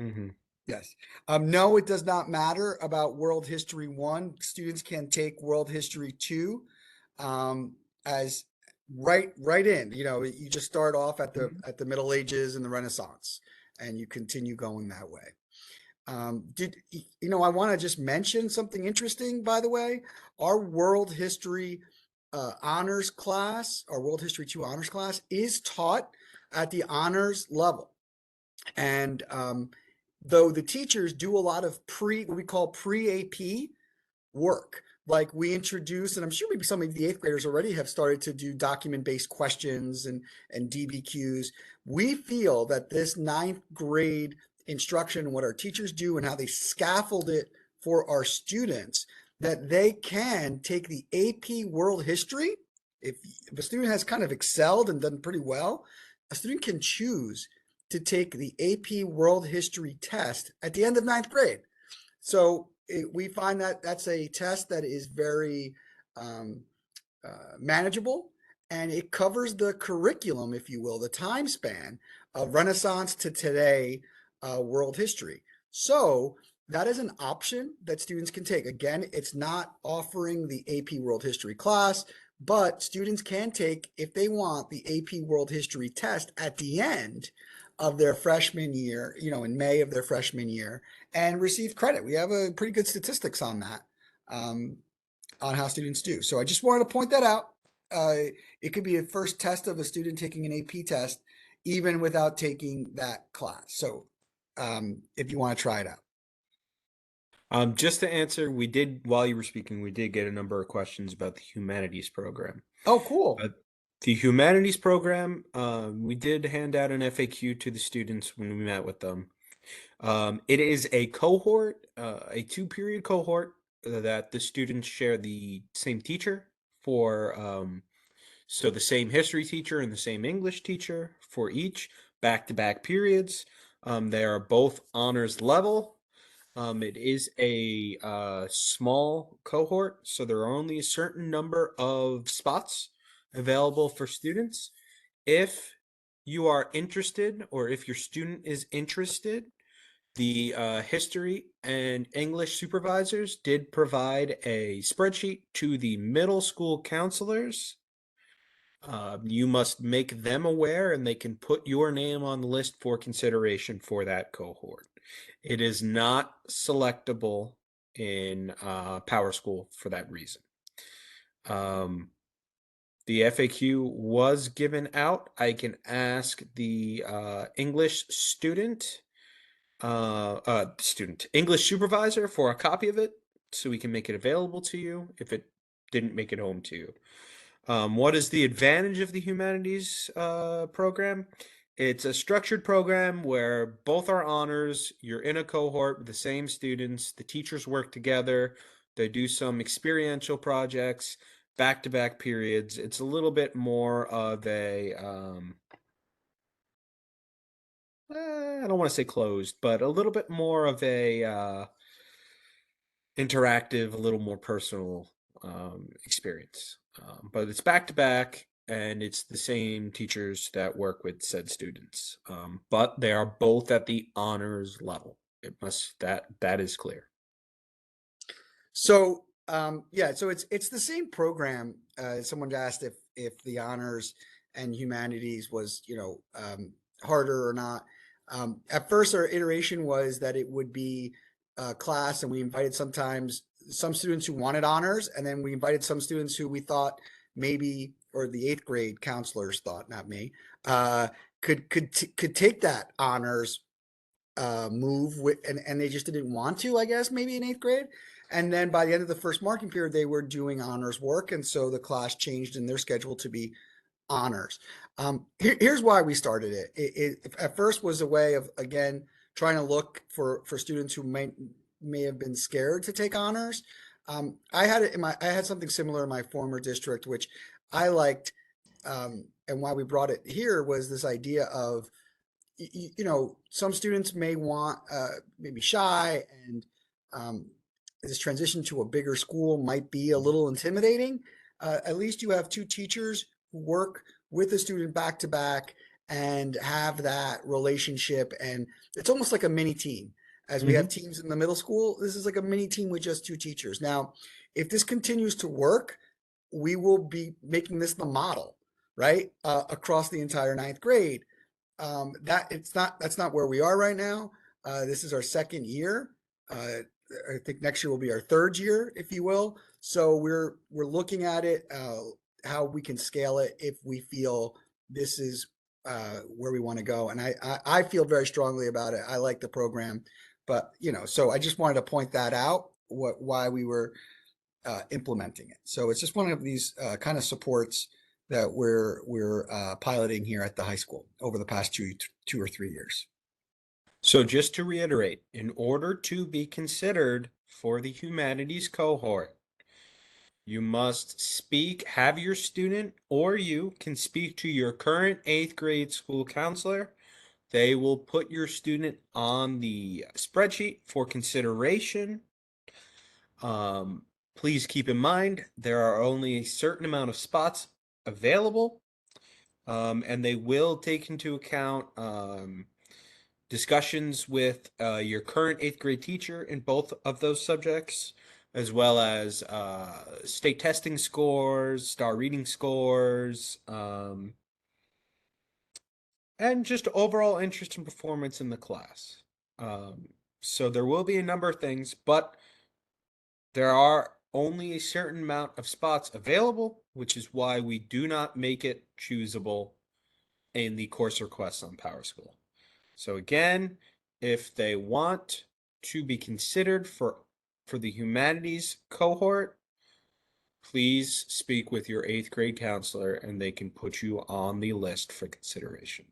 Mm-hmm. Yes. No, it does not matter about World History 1. Students can take World History 2 as right in. You just start off at the Middle Ages and the Renaissance, and you continue going that way. I want to just mention something interesting, by the way. Our World History honors class, our World History 2 honors class, is taught at the honors level. And though the teachers do a lot of what we call pre-AP work, like we introduce, and I'm sure maybe some of the 8th graders already have started to do document-based questions and DBQs. We feel that this 9th grade instruction, what our teachers do and how they scaffold it for our students, that they can take the AP World History. If a student has kind of excelled and done pretty well, a student can choose to take the AP World History test at the end of 9th grade. So we find that that's a test that is very manageable, and it covers the curriculum, if you will, the time span of Renaissance to today world history. So that is an option that students can take. Again, it's not offering the AP World History class, but students can take, if they want, the AP World History test at the end of their freshman year, in May of their freshman year, and receive credit. We have a pretty good statistics on that, on how students do. So I just wanted to point that out. It could be a first test of a student taking an AP test, even without taking that class. So if you want to try it out. Just to answer, while you were speaking, we did get a number of questions about the humanities program. Oh, cool. The humanities program, we did hand out an FAQ to the students when we met with them. It is a cohort, a 2-period cohort that the students share the same teacher for, so the same history teacher and the same English teacher for each, back-to-back periods. They are both honors level. It is a small cohort, so there are only a certain number of spots available for students. If you are interested, or if your student is interested, the history and English supervisors did provide a spreadsheet to the middle school counselors. You must make them aware, and they can put your name on the list for consideration for that cohort. It is not selectable in Power School for that reason. The FAQ was given out. I can ask the English English supervisor for a copy of it so we can make it available to you if it didn't make it home to you. What is the advantage of the humanities program? It's a structured program where both are honors. You're in a cohort with the same students. The teachers work together. They do some experiential projects, back-to-back periods. It's a little bit more of a, I don't want to say closed, but a little bit more of a interactive, a little more personal experience. But it's back-to-back, and it's the same teachers that work with said students. But they are both at the honors level. That is clear. So so it's the same program. Someone asked if the honors and humanities was harder or not. At first, our iteration was that it would be a class, and we invited sometimes some students who wanted honors, and then we invited some students who we thought maybe, or the 8th grade counselors thought, not me, could take that honors move with, and they just didn't want to, I guess, maybe in 8th grade. And then by the end of the first marking period, they were doing honors work. And so the class changed in their schedule to be honors. Here's why we started it. It at first was a way of, again, trying to look for students who may have been scared to take honors. I had it in I had something similar in my former district, which I liked. And why we brought it here was this idea of, some students may want, maybe shy, and um, this transition to a bigger school might be a little intimidating. At least you have two teachers who work with the student back to back and have that relationship. And it's almost like a mini team. As we have teams in the middle school, this is like a mini team with just two teachers. Now, if this continues to work, we will be making this the model, right? Across the entire ninth grade. That's not where we are right now. This is our second year. I think next year will be our third year, if you will. So we're looking at it, how we can scale it if we feel this is where we want to go. And I feel very strongly about it. I like the program, but so I just wanted to point that out, why we were implementing it. So it's just one of these kind of supports that we're piloting here at the high school over the past 2 or 3 years. So just to reiterate, in order to be considered for the humanities cohort, you must have your student, or you can speak to your current 8th grade school counselor. They will put your student on the spreadsheet for consideration. Please keep in mind, there are only a certain amount of spots available, and they will take into account discussions with your current 8th grade teacher in both of those subjects, as well as state testing scores, star reading scores, and just overall interest and performance in the class. So there will be a number of things, but there are only a certain amount of spots available, which is why we do not make it choosable in the course requests on PowerSchool. So again, if they want to be considered for the humanities cohort, please speak with your 8th grade counselor and they can put you on the list for consideration.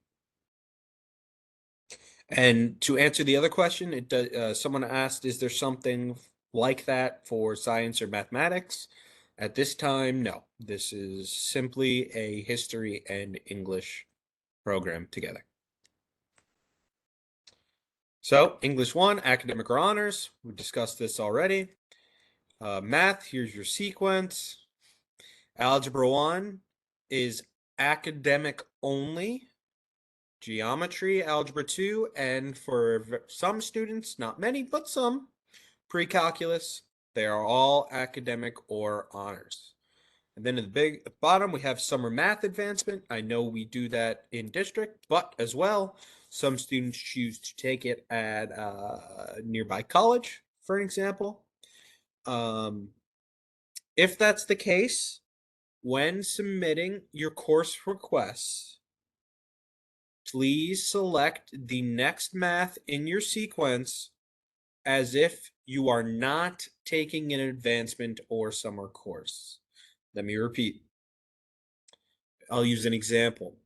And to answer the other question, someone asked, is there something like that for science or mathematics? At this time, no. This is simply a history and English program together. So, English 1, academic or honors. We discussed this already. Math, here's your sequence. Algebra 1 is academic only. Geometry, Algebra 2, and for some students, not many, but some, pre-calculus. They are all academic or honors. And then at the bottom, we have summer math advancement. I know we do that in district, but as well, some students choose to take it at a nearby college, for an example. If that's the case, when submitting your course requests, please select the next math in your sequence as if you are not taking an advancement or summer course. Let me repeat. I'll use an example.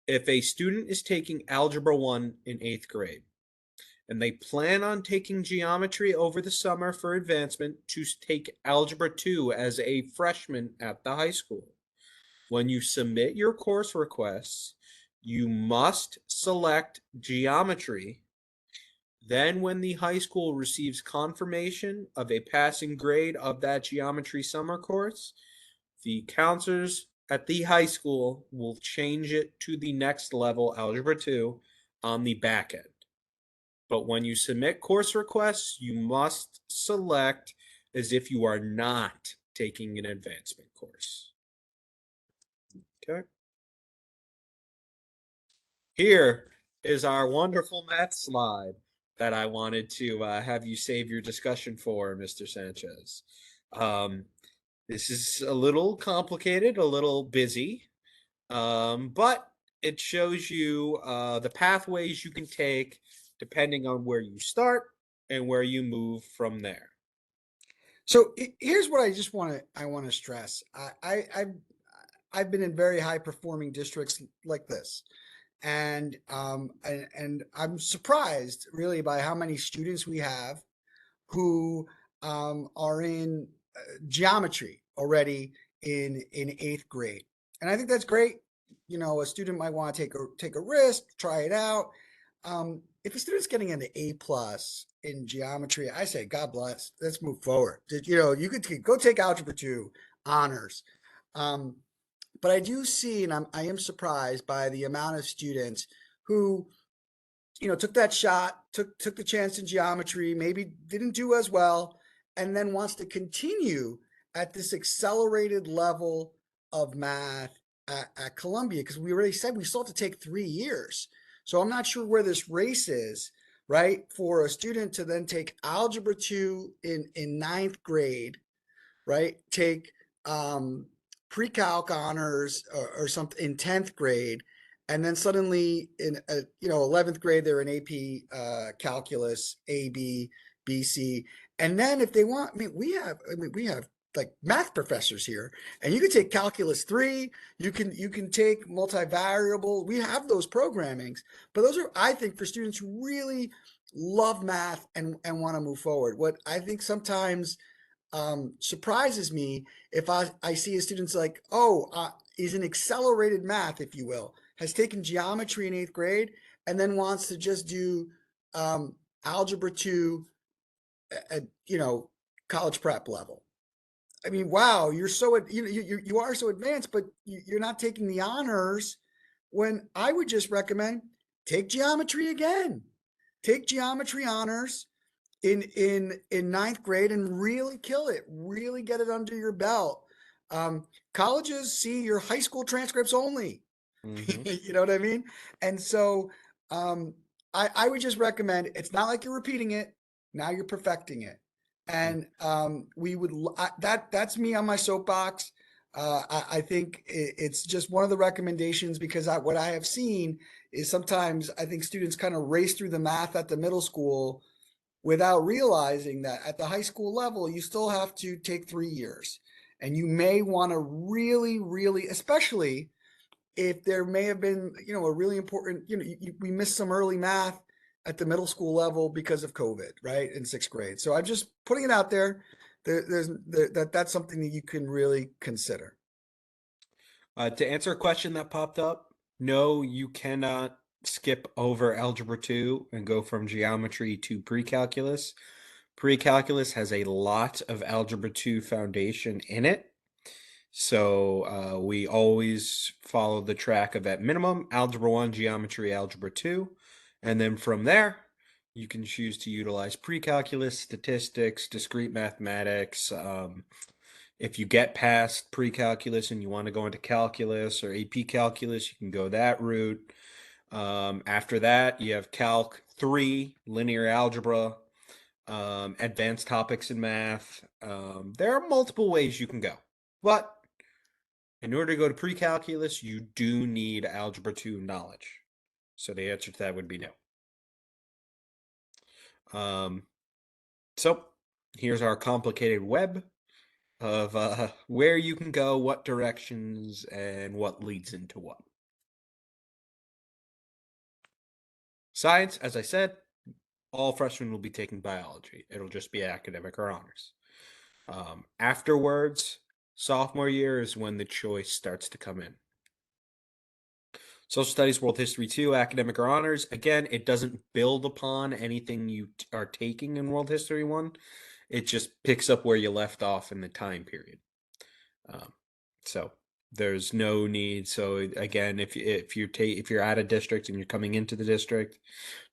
If a student is taking Algebra 1 in 8th grade, and they plan on taking geometry over the summer for advancement to take Algebra 2 as a freshman at the high school, when you submit your course requests, you must select geometry. Then when the high school receives confirmation of a passing grade of that geometry summer course, the counselors at the high school will change it to the next level, Algebra 2, on the back end. But when you submit course requests, you must select as if you are not taking an advancement course. Okay. Here is our wonderful math slide that I wanted to have you save your discussion for, Mr. Sanchez. This is a little complicated, a little busy, but it shows you the pathways you can take depending on where you start and where you move from there. So here's what I want to stress. I've been in very high performing districts like this. And I'm surprised really by how many students we have who are in geometry already in eighth grade, and I think that's great. You know, a student might want to take a risk, try it out. If a student's getting an A+ in geometry, I say God bless. Let's move forward. You know, you could go take algebra 2 honors. Um, but I do see, and I am surprised by the amount of students who, you know, took that shot, took the chance in geometry, maybe didn't do as well, and then wants to continue at this accelerated level of math at Columbia, because we already said we still have to take 3 years. So I'm not sure where this race is, right? For a student to then take algebra 2 in ninth grade, right? Take pre-calc honors or something in 10th grade, and then suddenly in 11th grade they're in AP calculus AB BC, and then if they want, we have like math professors here, and you can take calculus 3, you can take multivariable. We have those programmings, but those are, I think, for students who really love math and want to move forward. What I think sometimes surprises me if I see a student's like, is an accelerated math, if you will, has taken geometry in eighth grade and then wants to just do algebra 2 at college prep level. I mean, wow, you're so you are so advanced, but you're not taking the honors. When I would just recommend take geometry again, take geometry honors in ninth grade and really kill it, really get it under your belt. Colleges see your high school transcripts only. Mm-hmm. You know what I mean? And so I would just recommend, it's not like you're repeating it, now you're perfecting it. And we would that's me on my soapbox. I think it's just one of the recommendations, because what I have seen is sometimes I think students kind of race through the math at the middle school without realizing that at the high school level, you still have to take 3 years. And you may want to really, really, especially if there may have been, a really important, we missed some early math at the middle school level because of COVID, right? In sixth grade. So I'm just putting it out there. That's something that you can really consider. To answer a question that popped up, no, you cannot skip over algebra 2 and go from geometry to pre-calculus. Pre-calculus has a lot of algebra 2 foundation in it. So we always follow the track of, at minimum, algebra 1, geometry, algebra 2. And then from there, you can choose to utilize pre-calculus, statistics, discrete mathematics. If you get past pre-calculus and you want to go into calculus or AP calculus, you can go that route. After that, you have Calc 3, linear algebra, advanced topics in math. There are multiple ways you can go. But in order to go to pre-calculus, you do need algebra 2 knowledge. So the answer to that would be no. So here's our complicated web of where you can go, what directions, and what leads into what. Science, as I said, all freshmen will be taking biology. It'll just be academic or honors. Afterwards, sophomore year is when the choice starts to come in. Social Studies, World History 2, academic or honors. Again, it doesn't build upon anything you are taking in World History 1. It just picks up where you left off in the time period. So there's no need. So again, if you're out of district and you're coming into the district,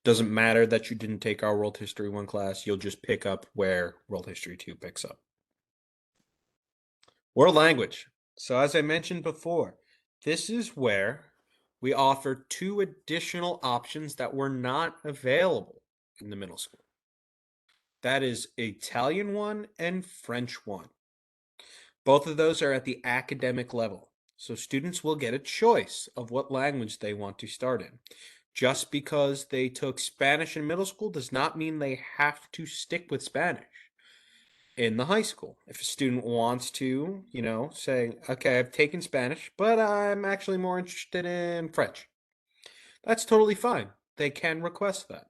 doesn't matter that you didn't take our World History 1 class. You'll just pick up where World History 2 picks up. World language. So as I mentioned before, this is where we offer 2 additional options that were not available in the middle school. That is Italian 1 and French 1. Both of those are at the academic level. So students will get a choice of what language they want to start in. Just because they took Spanish in middle school does not mean they have to stick with Spanish in the high school. If a student wants to, say, okay, I've taken Spanish, but I'm actually more interested in French, that's totally fine. They can request that.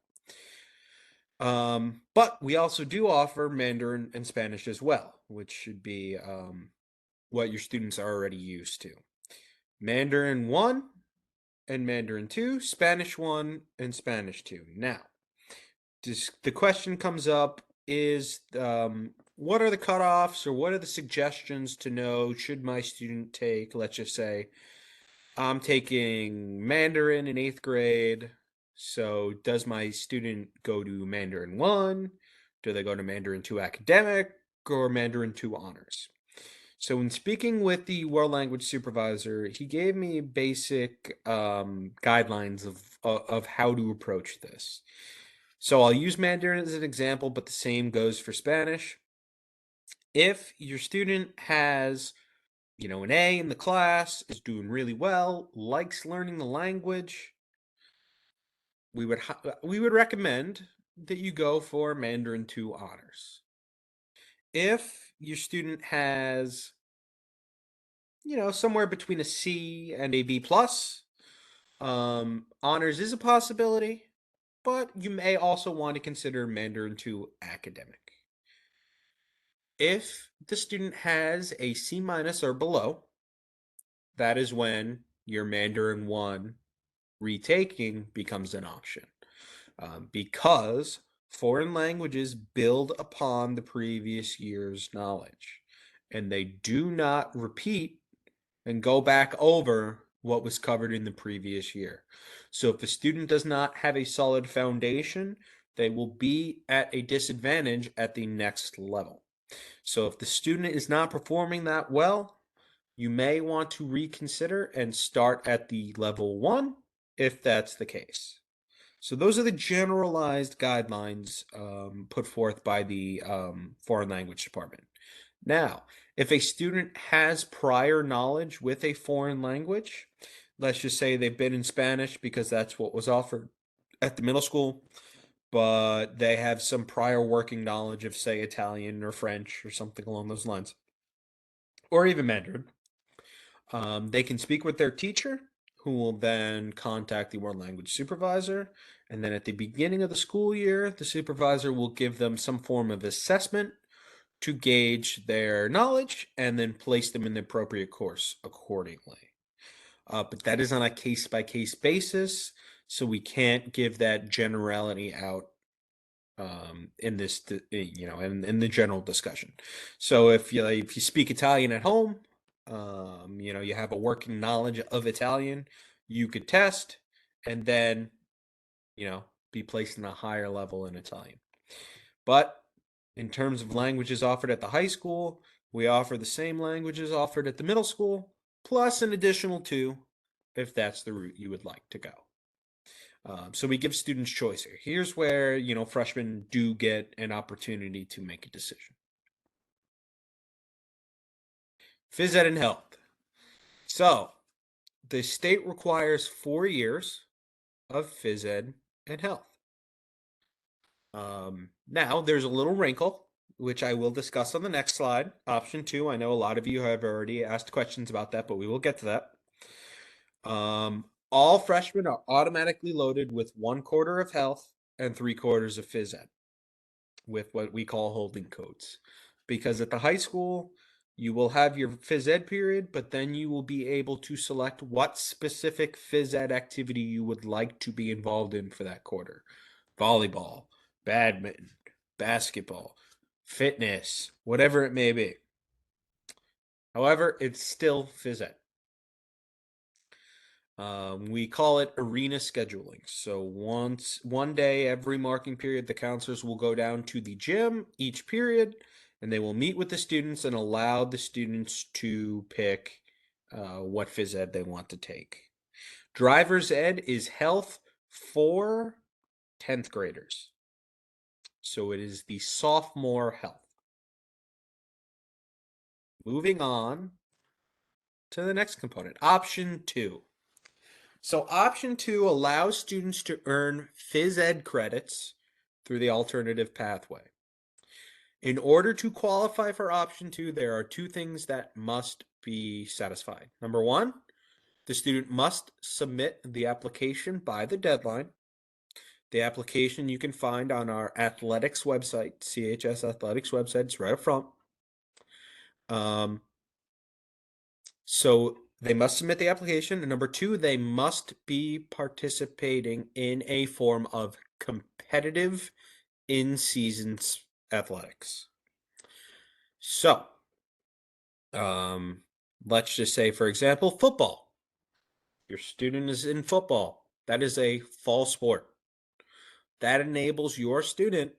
But we also do offer Mandarin and Spanish as well, which should be what your students are already used to. Mandarin 1 and Mandarin 2, Spanish 1 and Spanish 2. Now, the question comes up is what are the cutoffs or what are the suggestions to know should my student take, let's just say, I'm taking Mandarin in 8th grade. So does my student go to Mandarin 1? Do they go to Mandarin 2 academic or Mandarin 2 honors? So in speaking with the world language supervisor, he gave me basic guidelines of how to approach this. So I'll use Mandarin as an example, but the same goes for Spanish. If your student has an A in the class, is doing really well, likes learning the language, we would recommend that you go for Mandarin 2 honors. If your student has somewhere between a C and a B plus, honors is a possibility, but you may also want to consider Mandarin 2 academic. If the student has a C minus or below, that is when your Mandarin 1 retaking becomes an option, because foreign languages build upon the previous year's knowledge, and they do not repeat and go back over what was covered in the previous year. So if a student does not have a solid foundation, they will be at a disadvantage at the next level. So if the student is not performing that well, you may want to reconsider and start at the level 1 if that's the case. So those are the generalized guidelines put forth by the foreign language department. Now, if a student has prior knowledge with a foreign language, let's just say they've been in Spanish because that's what was offered at the middle school, but they have some prior working knowledge of, say, Italian or French or something along those lines, or even Mandarin, they can speak with their teacher, who will then contact the world language supervisor. And then at the beginning of the school year, the supervisor will give them some form of assessment to gauge their knowledge and then place them in the appropriate course accordingly. But that is on a case-by-case basis, so we can't give that generality out in this, in the general discussion. So if you speak Italian at home, you have a working knowledge of Italian, you could test and then, be placed in a higher level in Italian. But in terms of languages offered at the high school, we offer the same languages offered at the middle school, plus an additional 2 if that's the route you would like to go. So we give students choice here. Here's where, freshmen do get an opportunity to make a decision. Phys ed and health. So the state requires 4 years of phys ed and health. Now there's a little wrinkle, which I will discuss on the next slide. Option 2, I know a lot of you have already asked questions about that, but we will get to that. All freshmen are automatically loaded with 1/4 of health and 3/4 of phys ed, with what we call holding codes. Because at the high school, you will have your phys ed period, but then you will be able to select what specific phys ed activity you would like to be involved in for that quarter. Volleyball, badminton, basketball, fitness, whatever it may be. However, it's still phys ed. We call it arena scheduling. So one day every marking period, the counselors will go down to the gym each period, and they will meet with the students and allow the students to pick what phys ed they want to take. Driver's ed is health for 10th graders. So it is the sophomore health. Moving on to the next component, option 2. So option 2 allows students to earn phys ed credits through the alternative pathway. In order to qualify for option 2, there are 2 things that must be satisfied. Number 1, the student must submit the application by the deadline. The application you can find on our athletics website, CHS Athletics website. It's right up front. So they must submit the application. And number two, they must be participating in a form of competitive in-season athletics. So, let's just say, for example, football. Your student is in football. That is a fall sport. That enables your student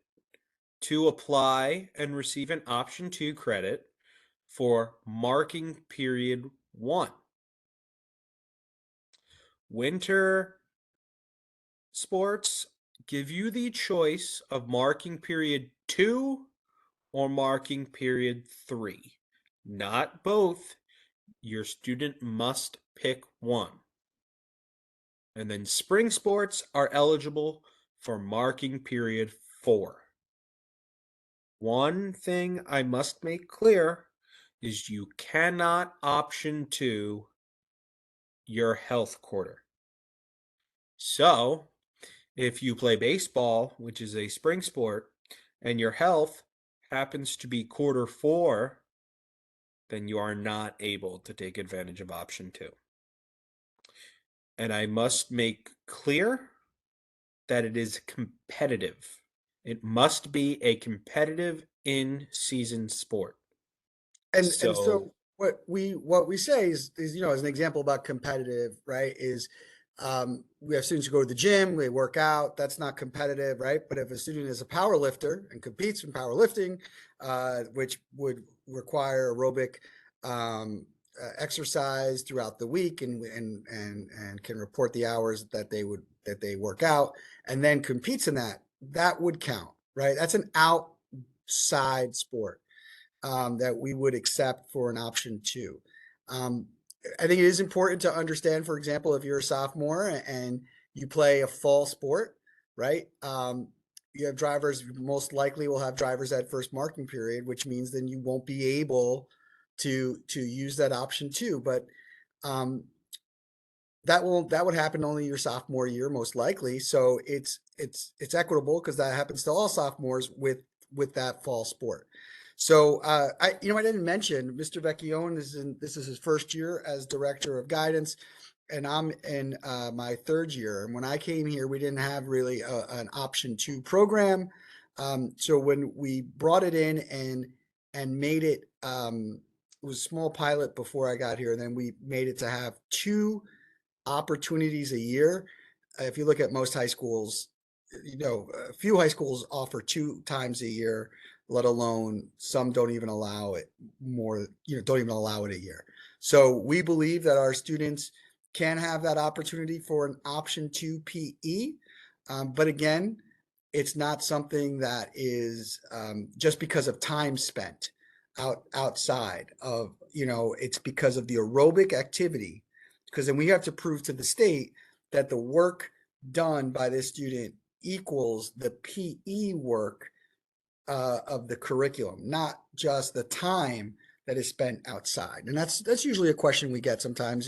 to apply and receive an option 2 credit for marking period 1. Winter sports give you the choice of marking period 2 or marking period 3. Not both. Your student must pick one. And then spring sports are eligible for marking period 4. One thing I must make clear is you cannot option 2 your health quarter. So, if you play baseball, which is a spring sport, and your health happens to be quarter 4, then you are not able to take advantage of option 2. And I must make clear that it is competitive. It must be a competitive in-season sport. And so what we say is as an example about competitive, right? Is we have students who go to the gym, they work out. That's not competitive, right? But if a student is a power lifter and competes in powerlifting, which would require aerobic exercise throughout the week, and can report the hours that they work out, and then competes in that would count, right? That's an outside sport that we would accept for an option 2. I think it is important to understand, for example, if you're a sophomore and you play a fall sport, right? You have drivers, most likely will have drivers at first marking period, which means then you won't be able to use that option 2. But that would happen only your sophomore year, most likely. So it's equitable because that happens to all sophomores with that fall sport. So I didn't mention Mr. Vecchione this is his first year as director of guidance, and I'm in my 3rd year. And when I came here, we didn't have really an option 2 program. So when we brought it in and made it, it was a small pilot before I got here. And then we made it to have 2 opportunities a year. If you look at most high schools, a few high schools offer 2 times a year, let alone some don't even allow it don't even allow it a year. So we believe that our students can have that opportunity for an option 2 PE. But again, it's not something that is just because of time spent outside of, it's because of the aerobic activity. Because then we have to prove to the state that the work done by this student equals the PE work of the curriculum, not just the time that is spent outside. And that's usually a question we get sometimes.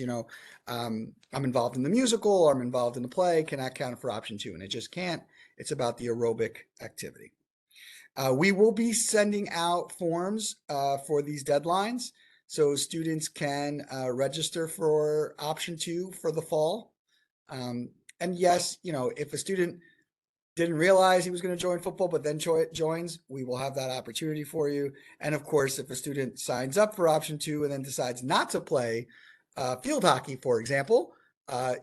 I'm involved in the musical, or I'm involved in the play. Can I count for option 2? And it just can't. It's about the aerobic activity. We will be sending out forms for these deadlines, so students can register for option 2 for the fall. And yes, if a student didn't realize he was going to join football, but then joins, we will have that opportunity for you. And of course, if a student signs up for option 2 and then decides not to play field hockey, for example,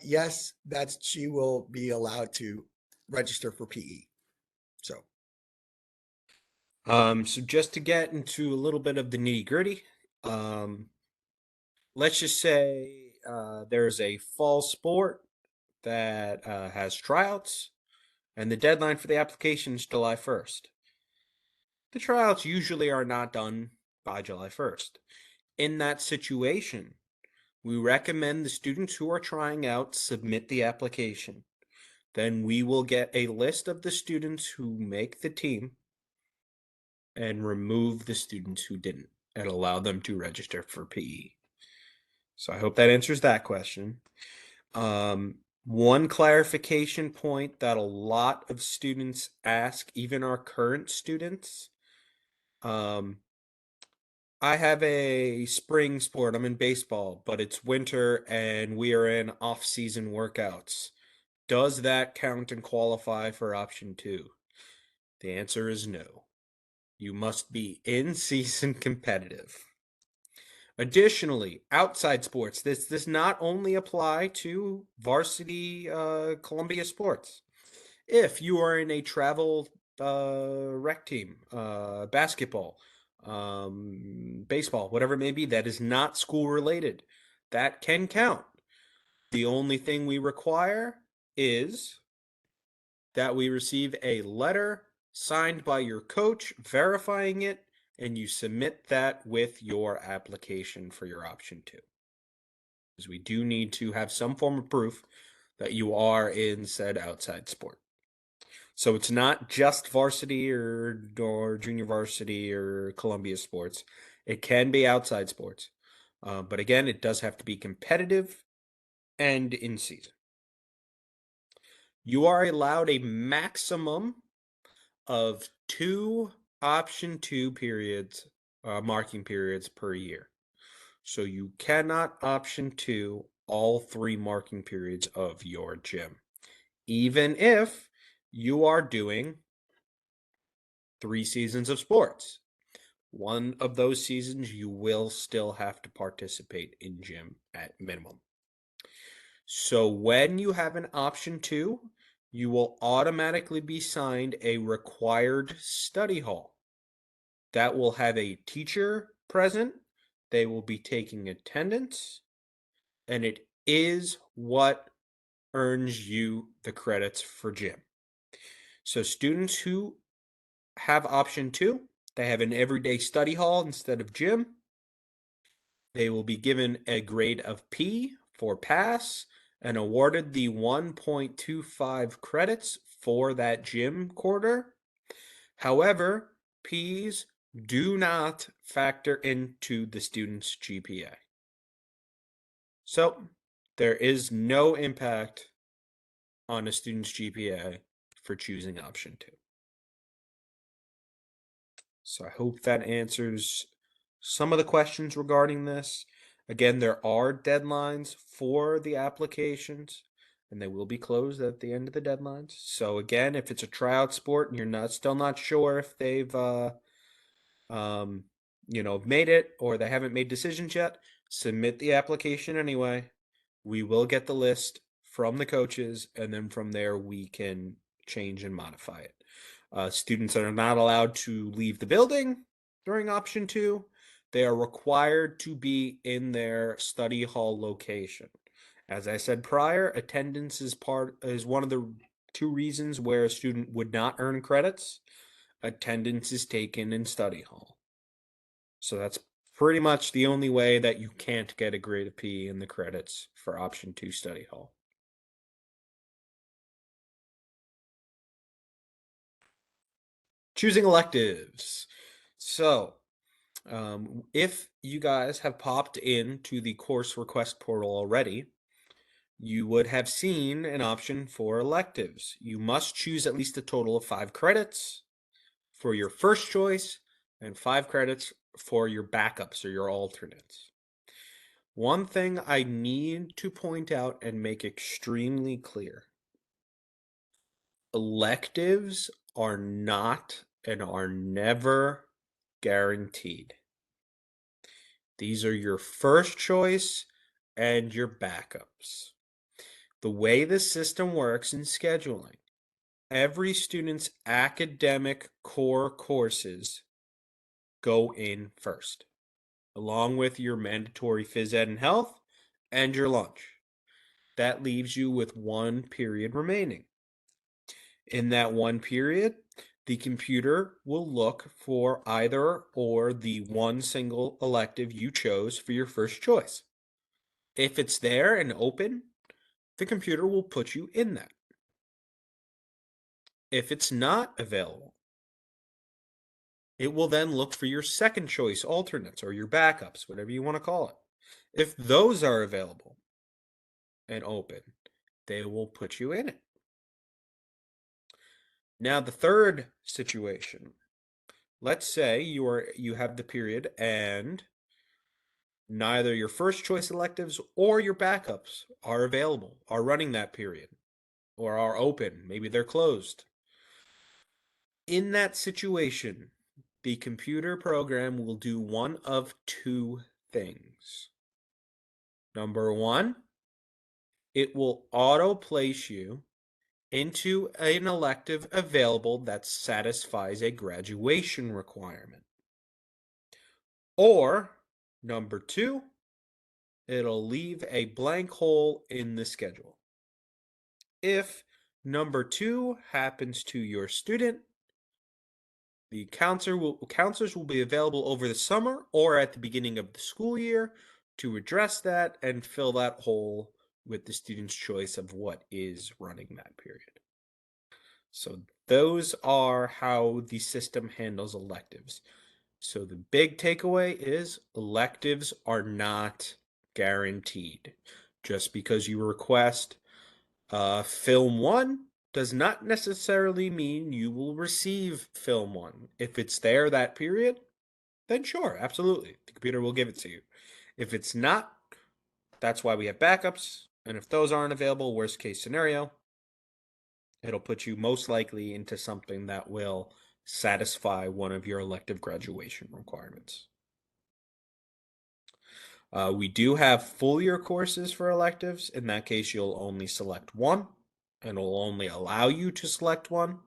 yes, she will be allowed to register for PE. So just to get into a little bit of the nitty gritty, let's just say there's a fall sport that has tryouts, and the deadline for the application is July 1st. The tryouts usually are not done by July 1st. In that situation, we recommend the students who are trying out submit the application. Then we will get a list of the students who make the team and remove the students who didn't and allow them to register for PE. So I hope that answers that question. One clarification point that a lot of students ask, even our current students, I have a spring sport. I'm in baseball, but it's winter and we are in off-season workouts. Does that count and qualify for option 2? The answer is no. You must be in-season competitive. Additionally, outside sports, this does not only apply to varsity Columbia sports. If you are in a travel rec team, basketball, baseball, whatever it may be, that is not school related, that can count. The only thing we require is that we receive a letter signed by your coach verifying it, and you submit that with your application for your option 2. Because we do need to have some form of proof that you are in said outside sport. So it's not just varsity or junior varsity or Columbia sports. It can be outside sports. But again, it does have to be competitive and in season. You are allowed a maximum of 2 option 2 periods, marking periods per year. So you cannot option 2 all 3 marking periods of your gym, even if you are doing 3 seasons of sports. One of those seasons, you will still have to participate in gym at minimum. So when you have an option 2, you will automatically be signed a required study hall. That will have a teacher present. They will be taking attendance, and it is what earns you the credits for gym. So students who have option 2, they have an everyday study hall instead of gym. They will be given a grade of P for pass and awarded the 1.25 credits for that gym quarter. However, P's do not factor into the student's GPA. So there is no impact on a student's GPA for choosing option 2. So I hope that answers some of the questions regarding this. Again, there are deadlines for the applications, and they will be closed at the end of the deadlines. So again, if it's a tryout sport and you're still not sure if they've made it or they haven't made decisions yet, submit the application anyway. We will get the list from the coaches, and then from there we can change and modify it. Students are not allowed to leave the building during option 2. They are required to be in their study hall location. As I said prior, attendance is one of the 2 reasons where a student would not earn credits. Attendance is taken in study hall. So that's pretty much the only way that you can't get a grade of P in the credits for option 2 study hall. Choosing electives. So if you guys have popped into the course request portal already, you would have seen an option for electives. You must choose at least a total of 5 credits for your first choice and 5 credits for your backups or your alternates. One thing I need to point out and make extremely clear: electives are not and are never guaranteed. These are your first choice and your backups. The way the system works in scheduling, every student's academic core courses go in first, along with your mandatory phys ed and health and your lunch. That leaves you with 1 period remaining. In that 1 period, the computer will look for either or the 1 single elective you chose for your first choice. If it's there and open, the computer will put you in that. If it's not available, it will then look for your second choice alternates or your backups, whatever you want to call it. If those are available and open, they will put you in it. Now, the third situation, let's say you have the period and neither your first choice electives or your backups are available, are running that period, or are open. Maybe they're closed. In that situation, the computer program will do one of two things. Number one, it will auto place you into an elective available that satisfies a graduation requirement. Or, number two, it'll leave a blank hole in the schedule. If number two happens to your student, the counselors will be available over the summer or at the beginning of the school year to address that and fill that hole with the student's choice of what is running that period. So those are how the system handles electives. So the big takeaway is electives are not guaranteed. Just because you request film 1 does not necessarily mean you will receive film 1. If it's there that period, then sure, absolutely. The computer will give it to you. If it's not, that's why we have backups. And if those aren't available, worst case scenario, it'll put you most likely into something that will satisfy one of your elective graduation requirements. We do have full year courses for electives. In that case, you'll only select one, and it'll only allow you to select one.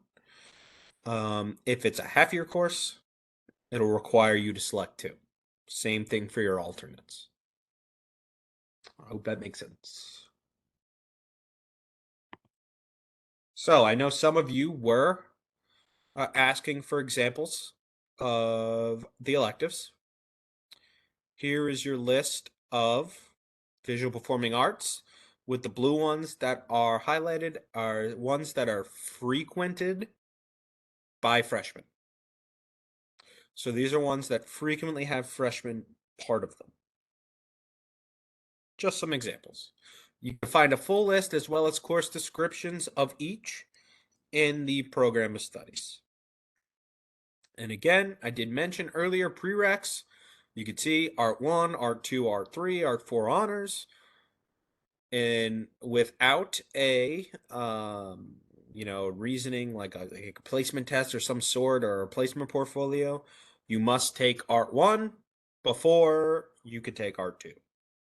If it's a half year course, it'll require you to select two. Same thing for your alternates. I hope that makes sense. So I know some of you were asking for examples of the electives. Here is your list of visual performing arts, with the blue ones that are highlighted are ones that are frequented by freshmen. So these are ones that frequently have freshmen part of them. Just some examples. You can find a full list as well as course descriptions of each in the program of studies. And again, I did mention earlier prereqs. You can see Art 1, Art 2, Art 3, Art 4 honors. And without a reasoning like a placement test or some sort, or a placement portfolio, you must take Art 1 before you could take Art 2.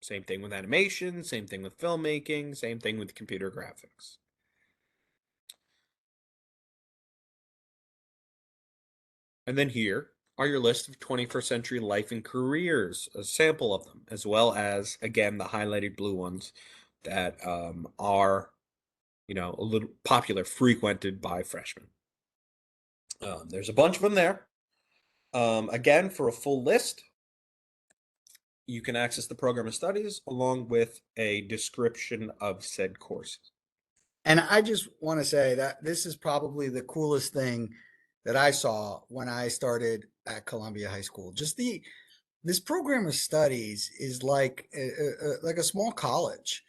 Same thing with animation, same thing with filmmaking, same thing with computer graphics. And then here are your list of 21st century life and careers, a sample of them, as well as, again, the highlighted blue ones that are, a little popular, frequented by freshmen. There's a bunch of them there. Again, for a full list, you can access the program of studies along with a description of said courses. And I just want to say that this is probably the coolest thing that I saw when I started at Columbia High School. This program of studies is like a small college.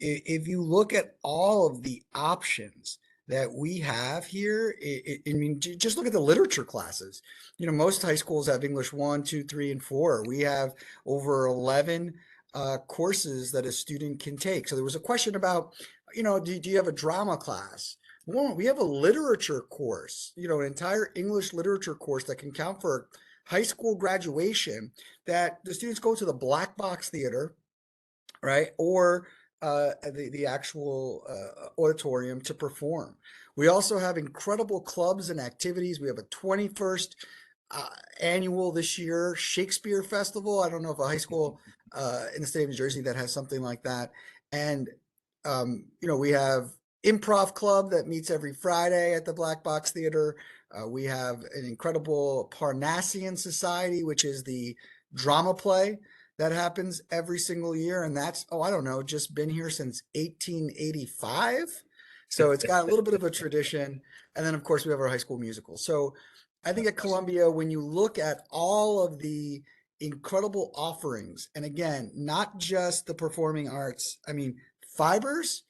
If you look at all of the options that we have here, I mean, just look at the literature classes. Most high schools have English 1, 2, 3, and 4. We have over 11 courses that a student can take. So there was a question about, do you have a drama class? Well, we have a literature course, an entire English literature course that can count for high school graduation, that the students go to the black box theater, right? Or the actual auditorium to perform. We also have incredible clubs and activities. We have a 21st annual this year Shakespeare Festival. I don't know if a high school in the state of New Jersey that has something like that. And, we have improv club that meets every Friday at the Black Box Theater. We have an incredible Parnassian Society, which is the drama play that happens every single year. And that's, just been here since 1885. So it's got a little bit of a tradition. And then, of course, we have our high school musical. So I think at Columbia, when you look at all of the incredible offerings, and again, not just the performing arts, I mean, fibers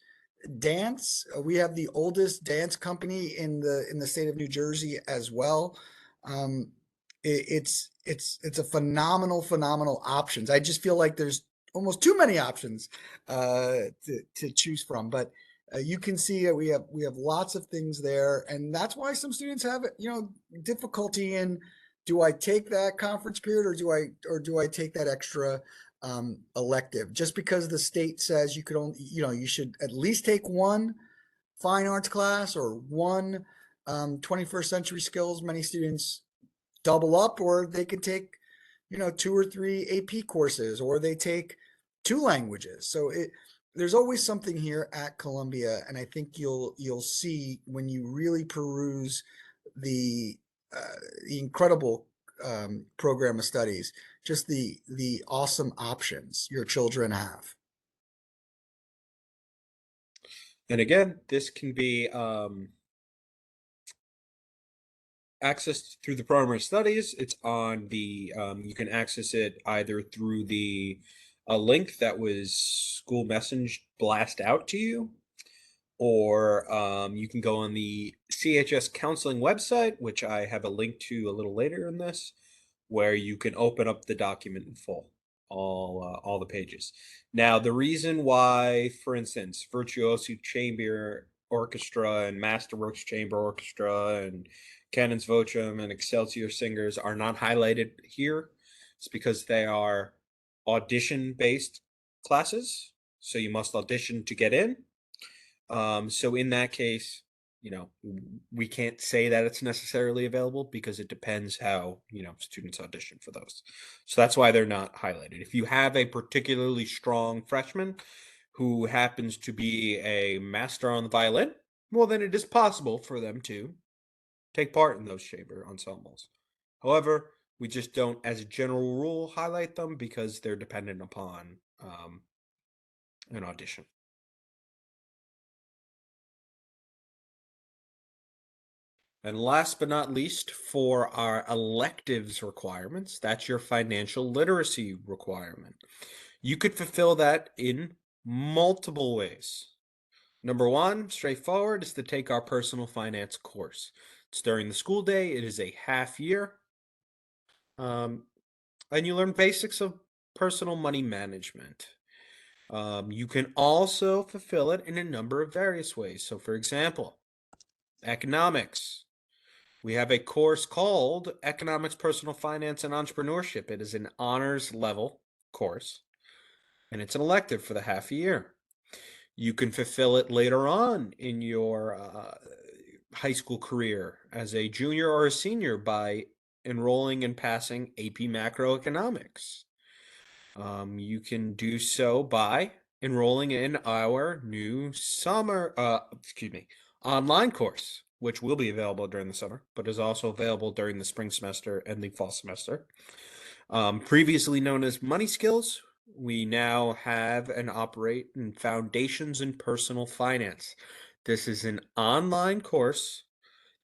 dance. We have the oldest dance company in the state of New Jersey as well. Um, it's a phenomenal options. I just feel like there's almost too many options to choose from. But you can see we have lots of things there, and that's why some students have difficulty in, do I take that conference period, or do I take that extra elective? Just because the state says you could only, you should at least take one fine arts class or one 21st century skills. Many students double up, or they could take, 2 or 3 AP courses, or they take 2 languages. So there's always something here at Columbia, and I think you'll see when you really peruse the incredible program of studies, just the awesome options your children have. And again, this can be accessed through the primary studies. It's on the you can access it either through the a link that was school message blast out to you, or you can go on the CHS counseling website, which I have a link to a little later in this, where you can open up the document in full, all the pages. Now, the reason why, for instance, Virtuoso Chamber Orchestra and Masterworks Chamber Orchestra and Cannons Voce and Excelsior Singers are not highlighted here, is because they are audition-based classes, so you must audition to get in. So in that case, we can't say that it's necessarily available because it depends how, students audition for those. So that's why they're not highlighted. If you have a particularly strong freshman who happens to be a master on the violin, well, then it is possible for them to take part in those chamber ensembles. However, we just don't, as a general rule, highlight them because they're dependent upon an audition. And last but not least, for our electives requirements, that's your financial literacy requirement. You could fulfill that in multiple ways. Number one, straightforward, is to take our personal finance course. It's during the school day. It is a half year. And you learn basics of personal money management. You can also fulfill it in a number of various ways. So, for example, economics. We have a course called Economics, Personal Finance, and Entrepreneurship. It is an honors level course, and it's an elective for the half a year. You can fulfill it later on in your high school career as a junior or a senior by enrolling and passing AP Macroeconomics. You can do so by enrolling in our new online course, which will be available during the summer, but is also available during the spring semester and the fall semester. Previously known as Money Skills, we now have and operate in Foundations in Personal Finance. This is an online course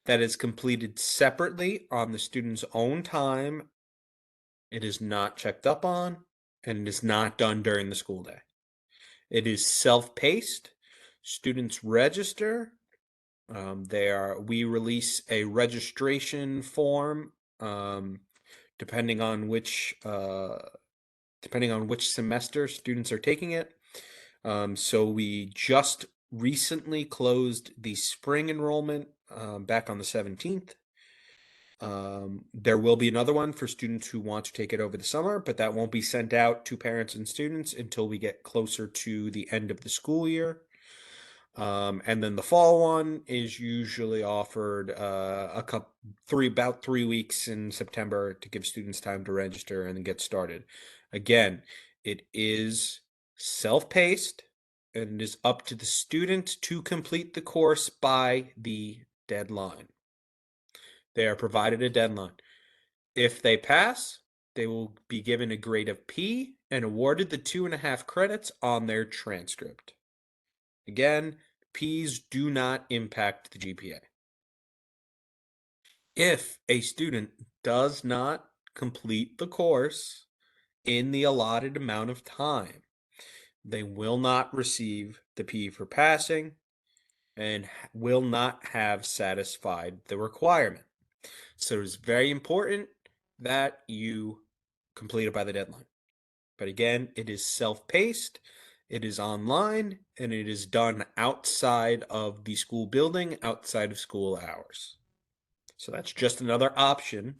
that is completed separately on the student's own time. It is not checked up on, and it is not done during the school day. It is self-paced. Students register. We release a registration form depending on which semester students are taking it. So we just recently closed the spring enrollment back on the 17th. There will be another one for students who want to take it over the summer, but that won't be sent out to parents and students until we get closer to the end of the school year. And then the fall one is usually offered about 3 weeks in September to give students time to register and get started. Again, it is self-paced and it is up to the student to complete the course by the deadline. They are provided a deadline. If they pass, they will be given a grade of P and awarded the 2.5 credits on their transcript. Again, P's do not impact the GPA. If a student does not complete the course in the allotted amount of time, they will not receive the P for passing and will not have satisfied the requirement. So it's very important that you complete it by the deadline. But again, it is self-paced, it is online, and it is done outside of the school building, outside of school hours. So that's just another option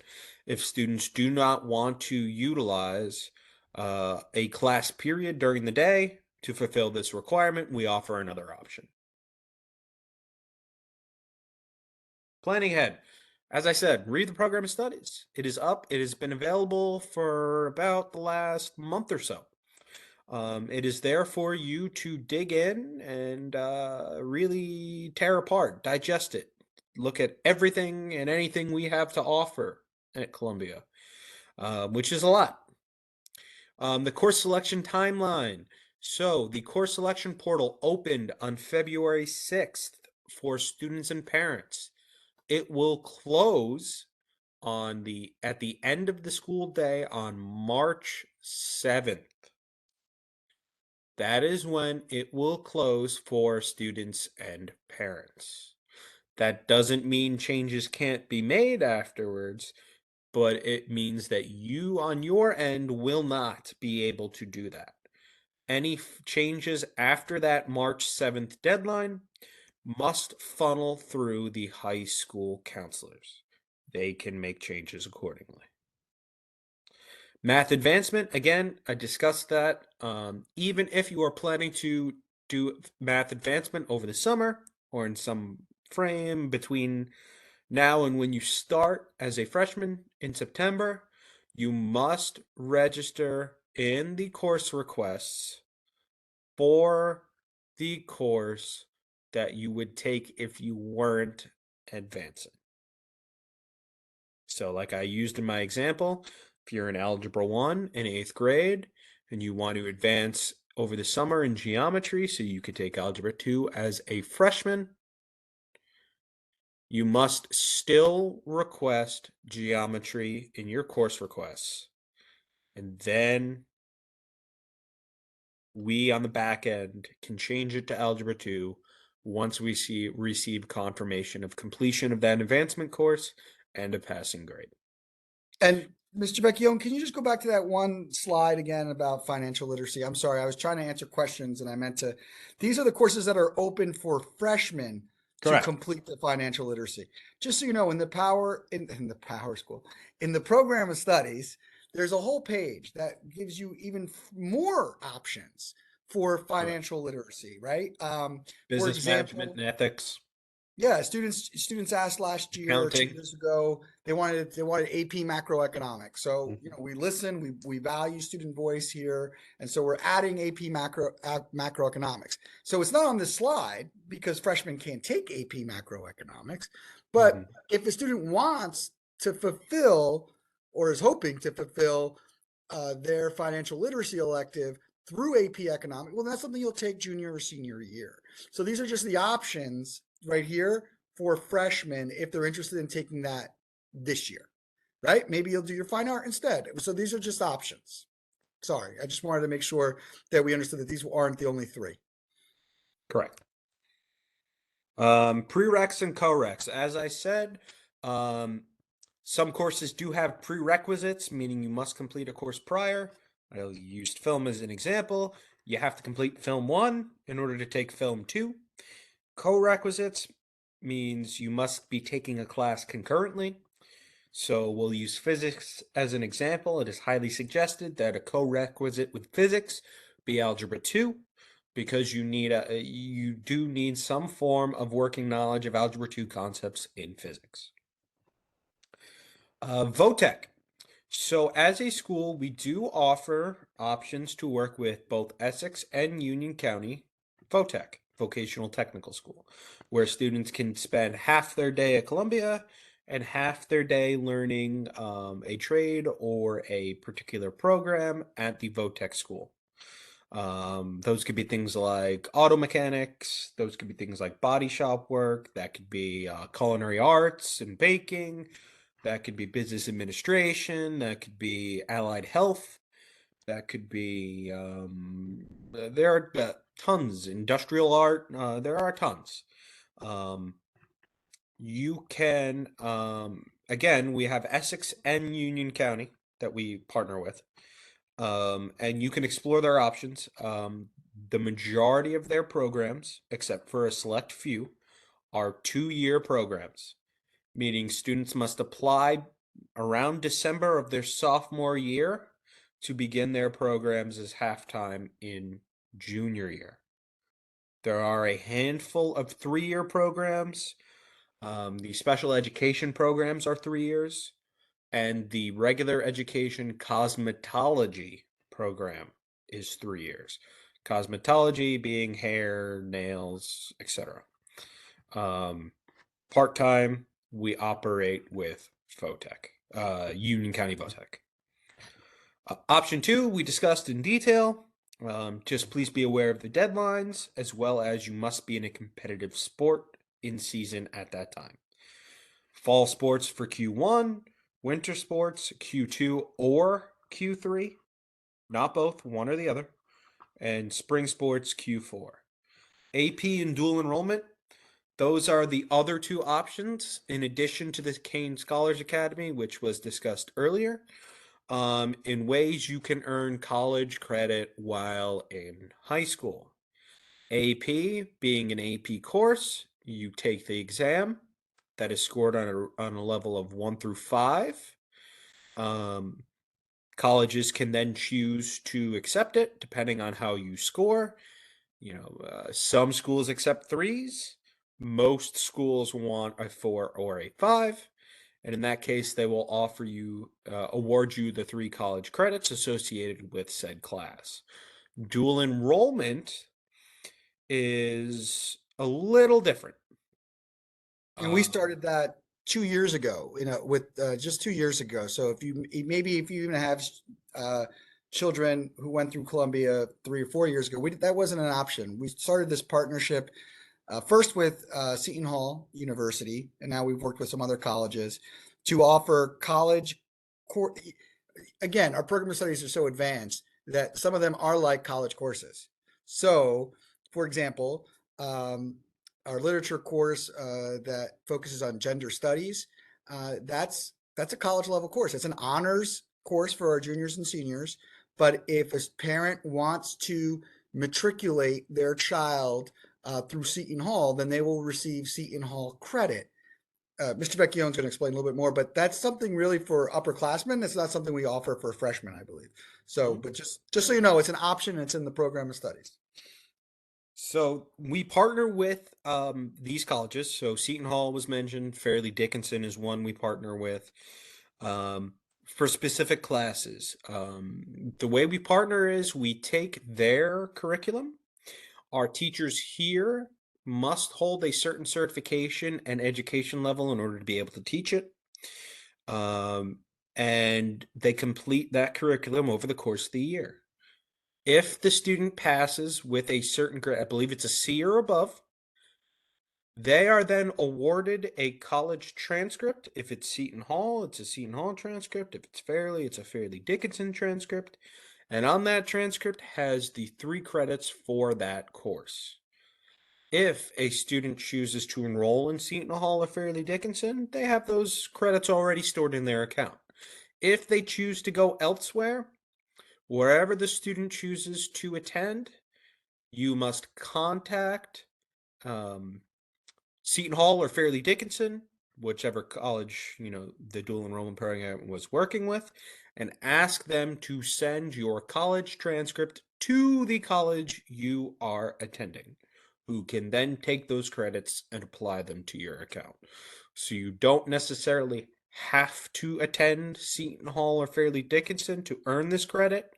if students do not want to utilize a class period during the day to fulfill this requirement. We offer another option. Planning ahead. As I said, read the program of studies. It is up. It has been available for about the last month or so. It is there for you to dig in and really tear apart, digest it, look at everything and anything we have to offer at Columbia, which is a lot. The course selection timeline. So the course selection portal opened on February 6th for students and parents. It will close at the end of the school day on March 7th. That is when it will close for students and parents. That doesn't mean changes can't be made afterwards, but it means that you on your end will not be able to do that. Any changes after that March 7th deadline must funnel through the high school counselors. They can make changes accordingly. Math advancement, again, I discussed that. Even if you are planning to do math advancement over the summer or in some frame between now and when you start as a freshman in September, you must register in the course requests for the course that you would take if you weren't advancing. So like I used in my example, if you're in Algebra 1 in 8th grade and you want to advance over the summer in geometry so you could take Algebra 2 as a freshman, you must still request geometry in your course requests. And then we on the back end can change it to Algebra 2 once we receive confirmation of completion of that advancement course and a passing grade. And Mr. Vecchione, can you just go back to that one slide again about financial literacy? I'm sorry, I was trying to answer questions and I meant to. These are the courses that are open for freshmen to complete the financial literacy. Just so you know, in the Power School, in the program of studies, there's a whole page that gives you even more options for financial literacy, right? Business example, management and ethics. Yeah, students asked last year or 2 Accounting. years ago, they wanted AP macroeconomics. So, we listen, we value student voice here. And so we're adding AP macroeconomics. So it's not on this slide because freshmen can't take AP macroeconomics. But if a student wants to fulfill or is hoping to fulfill their financial literacy elective through AP economics, well, that's something you'll take junior or senior year. So these are just the options right here for freshmen if they're interested in taking that this year, right? Maybe you'll do your fine art instead. So these are just options. Sorry, I just wanted to make sure that we understood that these aren't the only three. Correct. Prereqs and co-reqs. As I said, some courses do have prerequisites, meaning you must complete a course prior. I used film as an example. You have to complete film 1 in order to take film 2. Co-requisites means you must be taking a class concurrently. So we'll use physics as an example. It is highly suggested that a co-requisite with physics be Algebra 2 because you do need some form of working knowledge of Algebra 2 concepts in physics. VOTEC. So as a school, we do offer options to work with both Essex and Union County VOTEC, Vocational Technical School, where students can spend half their day at Columbia and half their day learning a trade or a particular program at the VOTEC school. Those could be things like auto mechanics. Those could be things like body shop work. That could be culinary arts and baking. That could be business administration. That could be allied health. That could be there are tons. Industrial art, there are tons. You can, again, we have Essex and Union County that we partner with. And you can explore their options. The majority of their programs, except for a select few, are 2-year programs, meaning students must apply around December of their sophomore year to begin their programs as half-time in junior year. There are a handful of 3-year programs. The special education programs are 3 years, and the regular education cosmetology program is 3 years. Cosmetology being hair, nails, etc. Part-time, we operate with Votech, Union County Votech. Option 2, we discussed in detail. Just please be aware of the deadlines, as well as you must be in a competitive sport in season at that time. Fall sports for Q1, winter sports Q2 or Q3, not both, one or the other, and spring sports Q4. AP and dual enrollment, those are the other 2 options in addition to the Kane Scholars Academy, which was discussed earlier, in ways you can earn college credit while in high school. AP being an AP course, you take the exam that is scored on a level of 1 through 5. Colleges can then choose to accept it depending on how you score. Some schools accept 3s. Most schools want a 4 or a 5. And in that case, they will award you the 3 college credits associated with said class. Dual enrollment is a little different. And we started that 2 years ago, with just 2 years ago. So if you even have children who went through Columbia 3 or 4 years ago, that wasn't an option. We started this partnership first with Seton Hall University, and now we've worked with some other colleges to offer college. Again, our program of studies are so advanced that some of them are like college courses. So, for example, our literature course that focuses on gender studies, that's a college level course. It's an honors course for our juniors and seniors. But if a parent wants to matriculate their child through Seton Hall, then they will receive Seton Hall credit. Mr. Vecchione is going to explain a little bit more, but that's something really for upperclassmen. It's not something we offer for freshmen, I believe. So, but just so you know, it's an option. It's in the program of studies. So we partner with these colleges. So Seton Hall was mentioned. Fairleigh Dickinson is one we partner with for specific classes. The way we partner is we take their curriculum. Our teachers here must hold a certain certification and education level in order to be able to teach it. And they complete that curriculum over the course of the year. If the student passes with a certain grade, I believe it's a C or above, they are then awarded a college transcript. If it's Seton Hall, it's a Seton Hall transcript. If it's Fairleigh, it's a Fairleigh Dickinson transcript. And on that transcript has the 3 credits for that course. If a student chooses to enroll in Seton Hall or Fairleigh Dickinson, they have those credits already stored in their account. If they choose to go elsewhere, wherever the student chooses to attend, you must contact Seton Hall or Fairleigh Dickinson, whichever college, the dual enrollment program was working with, and ask them to send your college transcript to the college you are attending, who can then take those credits and apply them to your account. So you don't necessarily have to attend Seton Hall or Fairleigh Dickinson to earn this credit,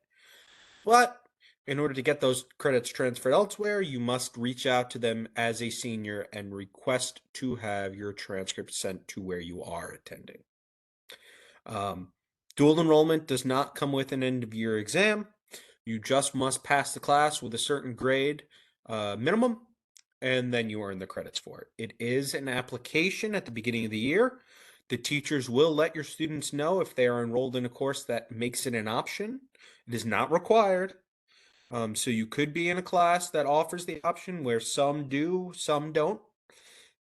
but in order to get those credits transferred elsewhere, you must reach out to them as a senior and request to have your transcript sent to where you are attending. Dual enrollment does not come with an end-of-year exam. You just must pass the class with a certain grade minimum, and then you earn the credits for it. It is an application at the beginning of the year. The teachers will let your students know if they are enrolled in a course that makes it an option. It is not required. So you could be in a class that offers the option where some do, some don't.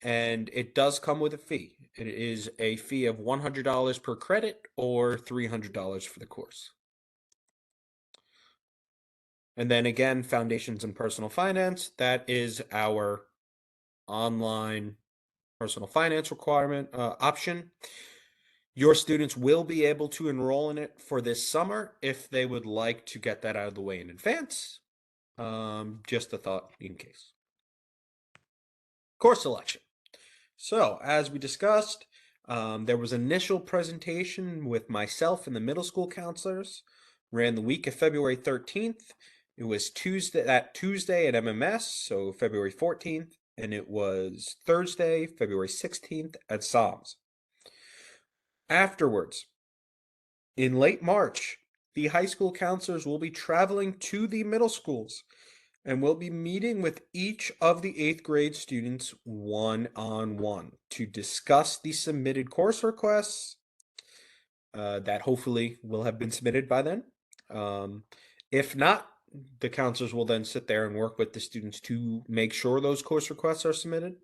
And it does come with a fee. It is a fee of $100 per credit or $300 for the course. And then again, Foundations in Personal Finance, that is our online personal finance requirement option. Your students will be able to enroll in it for this summer if they would like to get that out of the way in advance. Just a thought in case. Course selection. So, as we discussed, there was initial presentation with myself and the middle school counselors. Ran the week of February 13th. It was Tuesday at MMS, so February 14th, and it was Thursday, February 16th at SOMS. Afterwards, in late March, the high school counselors will be traveling to the middle schools and we'll be meeting with each of the 8th grade students one-on-one to discuss the submitted course requests that hopefully will have been submitted by then. If not, the counselors will then sit there and work with the students to make sure those course requests are submitted.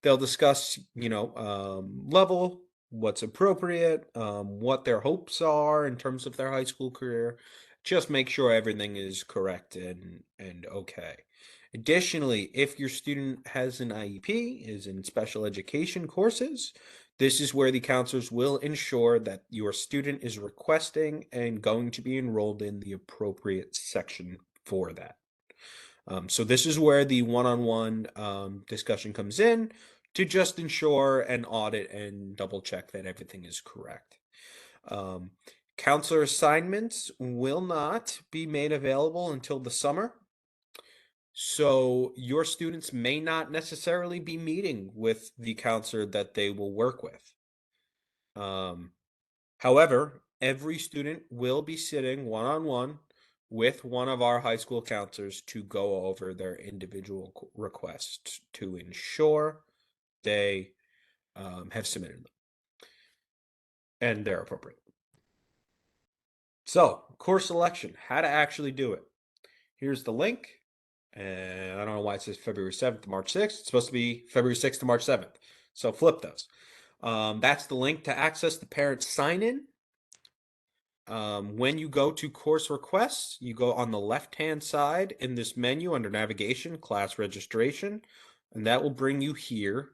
They'll discuss, level, what's appropriate, what their hopes are in terms of their high school career. Just make sure everything is correct and okay. Additionally, if your student has an IEP, is in special education courses, this is where the counselors will ensure that your student is requesting and going to be enrolled in the appropriate section for that. So this is where the one-on-one discussion comes in to just ensure and audit and double check that everything is correct. Counselor assignments will not be made available until the summer. So your students may not necessarily be meeting with the counselor that they will work with. However, every student will be sitting one-on-one with one of our high school counselors to go over their individual requests to ensure they have submitted them and they're appropriate. So, course selection, how to actually do it. Here's the link. And I don't know why it says February 7th to March 6th. It's supposed to be February 6th to March 7th. So flip those. That's the link to access the parent sign-in. When you go to course requests, you go on the left-hand side in this menu under navigation, class registration, and that will bring you here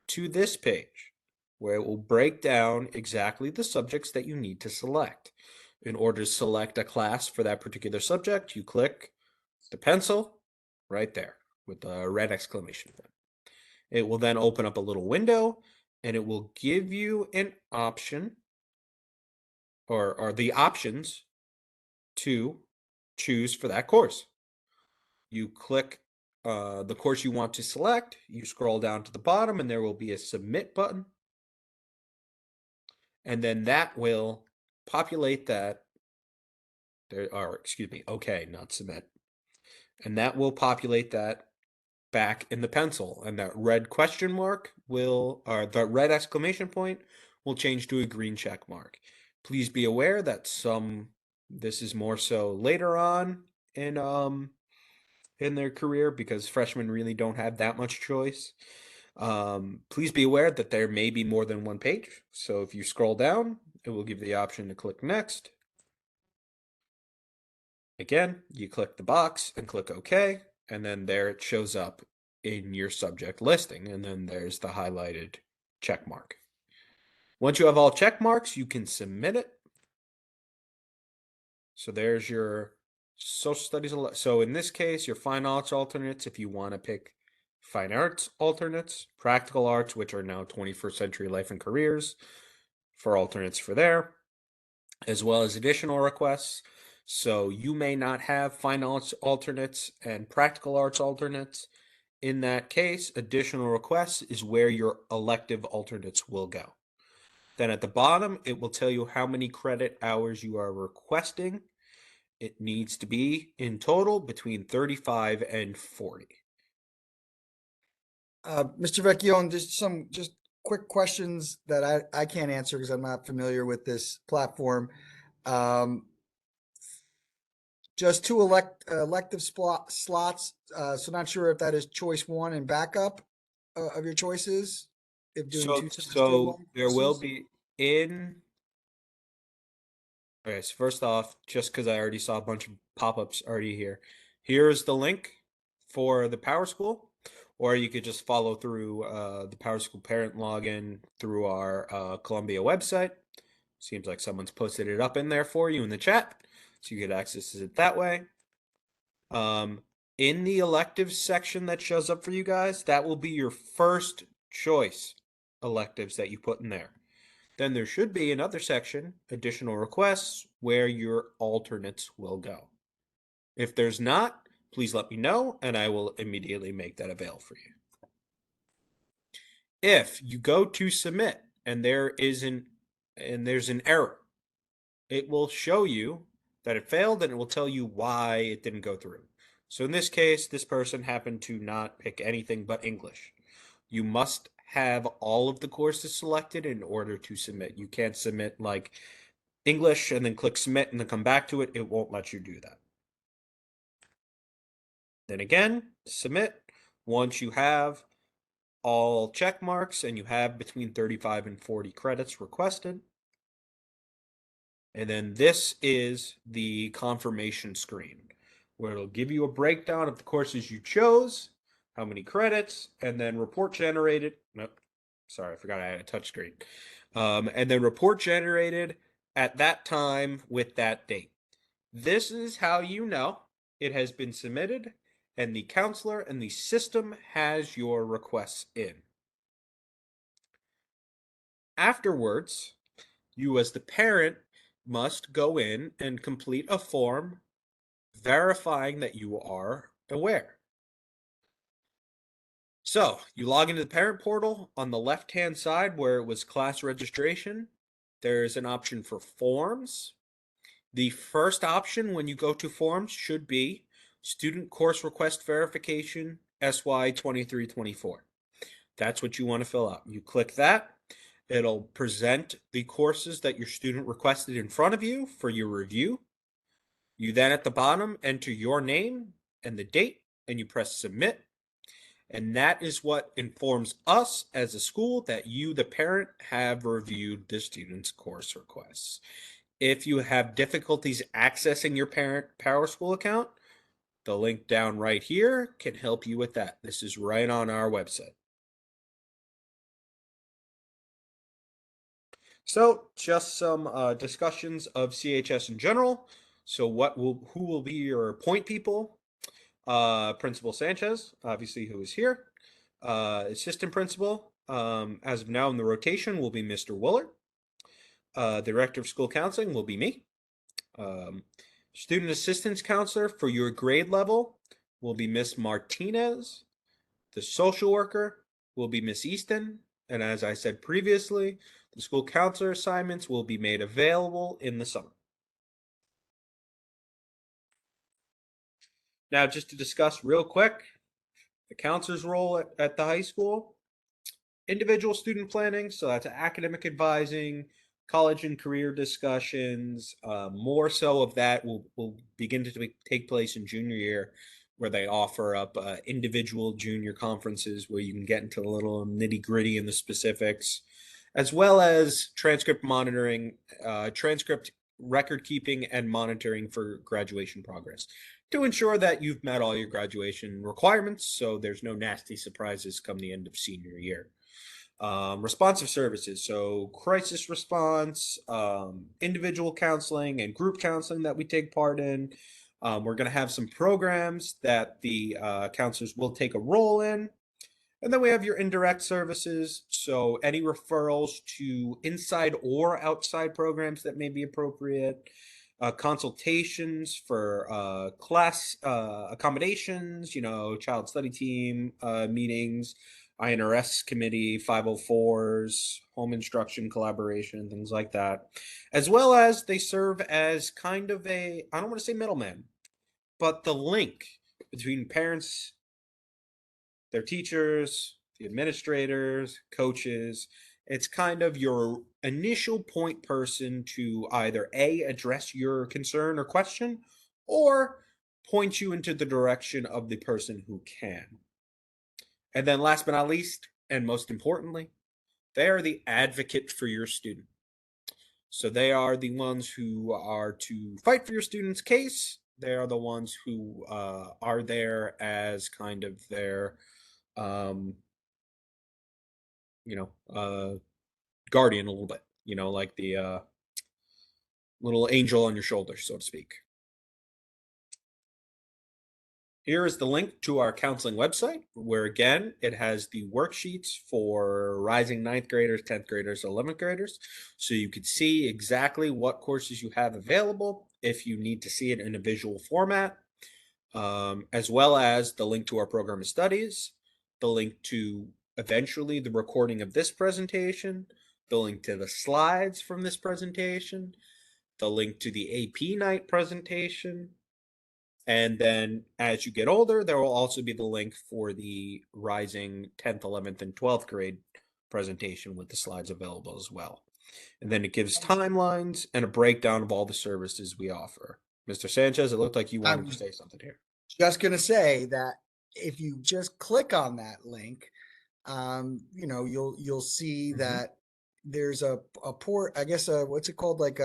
to this page where it will break down exactly the subjects that you need to select. In order to select a class for that particular subject, you click the pencil right there with the red exclamation point. It will then open up a little window and it will give you an option or the options to choose for that course. You click the course you want to select, you scroll down to the bottom and there will be a submit button. And then that will populate that. Okay, not submit. And that will populate that back in the pencil. And that red question mark will, or the red exclamation point will change to a green check mark. Please be aware that this is more so later on in their career because freshmen really don't have that much choice. Please be aware that there may be more than one page. So if you scroll down, it will give you the option to click next. Again, you click the box and click OK, and then there it shows up in your subject listing, and then there's the highlighted check mark. Once you have all check marks, you can submit it. So there's your social studies. So in this case, your fine arts alternates, if you want to pick fine arts alternates, practical arts, which are now 21st century life and careers, for alternates for there, as well as additional requests. So you may not have fine arts alternates and practical arts alternates. In that case, additional requests is where your elective alternates will go. Then at the bottom, it will tell you how many credit hours you are requesting. It needs to be in total between 35 and 40. Mr. Vecchione, just quick questions that I can't answer because I'm not familiar with this platform. just two elective slots. So not sure if that is choice one and backup of your choices. If doing So, two semester so long there will courses. be in. Okay, so first off, just because I already saw a bunch of pop-ups already here, here's the link for the Power School, or you could just follow through the Power School parent login through our Columbia website. Seems like someone's posted it up in there for you in the chat, so you get access to it that way. In the electives section that shows up for you guys, that will be your first choice electives that you put in there. Then there should be another section, additional requests, where your alternates will go. If there's not, please let me know and I will immediately make that available for you. If you go to submit and there's an error, it will show you that it failed and it will tell you why it didn't go through. So in this case, this person happened to not pick anything but English. You must have all of the courses selected in order to submit. You can't submit like English and then click submit and then come back to it. It won't let you do that. Then again, submit once you have all check marks and you have between 35 and 40 credits requested. And then this is the confirmation screen where it'll give you a breakdown of the courses you chose, how many credits, and then report generated. Nope, sorry, I forgot I had a touch screen. And then report generated at that time with that date. This is how you know it has been submitted and the counselor and the system has your requests in. Afterwards, you as the parent must go in and complete a form verifying that you are aware. So you log into the parent portal. On the left-hand side where it was class registration, there's an option for forms. The first option when you go to forms should be student course request verification SY 2324. That's what you want to fill out. You click that. It'll present the courses that your student requested in front of you for your review. You then at the bottom enter your name and the date and you press submit. And that is what informs us as a school that you, the parent, have reviewed the student's course requests. If you have difficulties accessing your parent Power School account, the link down right here can help you with that. This is right on our website. So just some discussions of CHS in general. So who will be your point people? Principal Sanchez, obviously, who is here. Assistant principal, as of now in the rotation, will be Mr. Wooler. Director of school counseling will be me. Student assistance counselor for your grade level will be Miss Martinez. The social worker will be Miss Easton. And as I said previously, the school counselor assignments will be made available in the summer. Now, just to discuss real quick, the counselor's role at the high school, individual student planning, so that's academic advising, college and career discussions. More so of that will begin to take place in junior year, where they offer up individual junior conferences where you can get into a little nitty gritty in the specifics, as well as transcript monitoring, transcript record keeping and monitoring for graduation progress to ensure that you've met all your graduation requirements so there's no nasty surprises come the end of senior year. Responsive services, so crisis response, individual counseling and group counseling that we take part in. We're going to have some programs that the counselors will take a role in. And then we have your indirect services, so any referrals to inside or outside programs that may be appropriate, consultations for class accommodations, child study team meetings, INRS committee, 504s, home instruction collaboration, things like that, as well as they serve as kind of I don't want to say middleman, but the link between parents, their teachers, the administrators, coaches. It's kind of your initial point person to either A, address your concern or question, or point you into the direction of the person who can. And then last but not least, and most importantly, they are the advocate for your student. So they are the ones who are to fight for your student's case. They are the ones who are there as kind of their, um, you know, guardian a little bit, like the little angel on your shoulder, so to speak. Here is the link to our counseling website, where again, it has the worksheets for rising ninth graders, 10th graders, 11th graders. So you can see exactly what courses you have available if you need to see it in a visual format, as well as the link to our program of studies, the link to eventually the recording of this presentation, the link to the slides from this presentation, the link to the AP night presentation. And then as you get older, there will also be the link for the rising 10th, 11th, and 12th grade presentation with the slides available as well. And then it gives timelines and a breakdown of all the services we offer. Mr. Sanchez, it looked like you wanted to say something here. Just going to say that if you just click on that link, you'll see that there's a port, I guess, what's it called? Like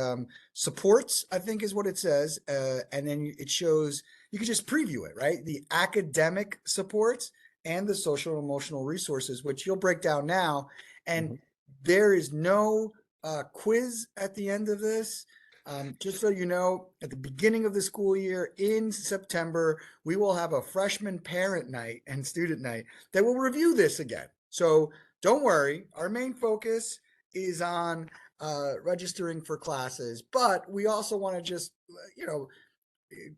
supports, I think is what it says. And then it shows, you can just preview it, right? The academic supports and the social and emotional resources, which you'll break down now. And there is no quiz at the end of this. Just so you know, at the beginning of the school year in September, we will have a freshman parent night and student night that will review this again. So don't worry, our main focus is on registering for classes, but we also want to just,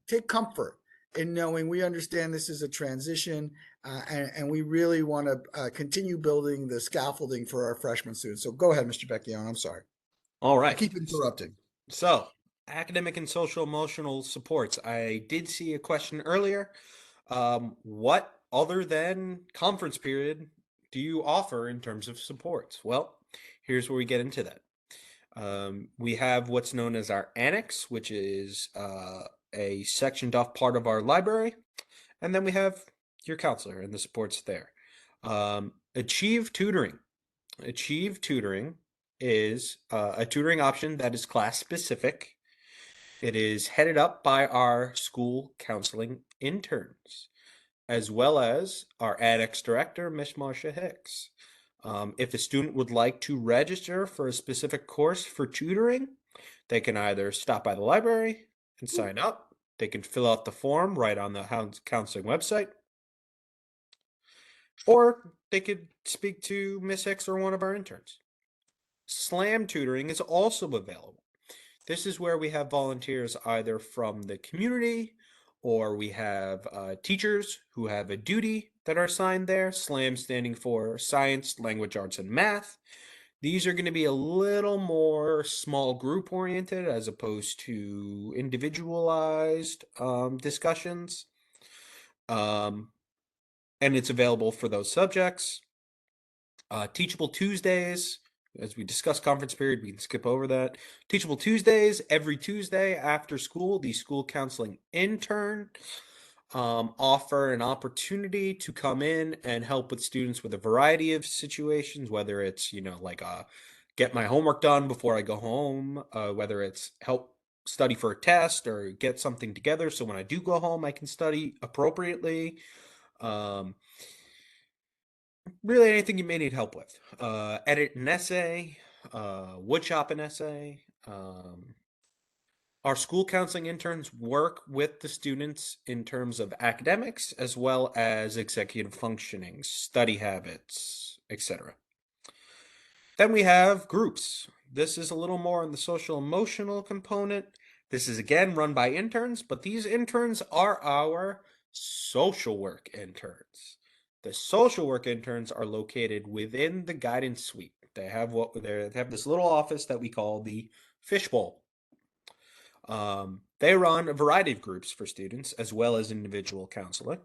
take comfort in knowing we understand this is a transition and we really want to continue building the scaffolding for our freshman students. So go ahead, Mr. Vecchione, I'm sorry. All right. I keep interrupting. So, academic and social emotional supports. I did see a question earlier. What other than conference period do you offer in terms of supports? Well, here's where we get into that. We have what's known as our annex, which is a sectioned off part of our library. And then we have your counselor and the supports there. Achieve tutoring. Achieve tutoring is a tutoring option that is class specific. It is headed up by our school counseling interns, as well as our annex director, Miss Marcia Hicks. If a student would like to register for a specific course for tutoring, they can either stop by the library and sign up. They can fill out the form right on the counseling website, or they could speak to Miss Hicks or one of our interns. Slam tutoring is also available. This is where we have volunteers either from the community or we have teachers who have a duty that are assigned there. SLAM standing for Science, Language, Arts, and Math. These are going to be a little more small group oriented as opposed to individualized discussions. And it's available for those subjects. Teachable Tuesdays, as we discussed conference period, we can skip over that. Teachable Tuesdays, every Tuesday after school, the school counseling intern offer an opportunity to come in and help with students with a variety of situations, whether it's, like get my homework done before I go home, whether it's help study for a test or get something together so when I do go home, I can study appropriately. Really anything you may need help with. Edit an essay, woodshop an essay. Our school counseling interns work with the students in terms of academics as well as executive functioning, study habits, etc. Then we have groups. This is a little more on the social emotional component. This is again run by interns, but these interns are our social work interns. The social work interns are located within the guidance suite. They have this little office that we call the fishbowl. They run a variety of groups for students as well as individual counseling.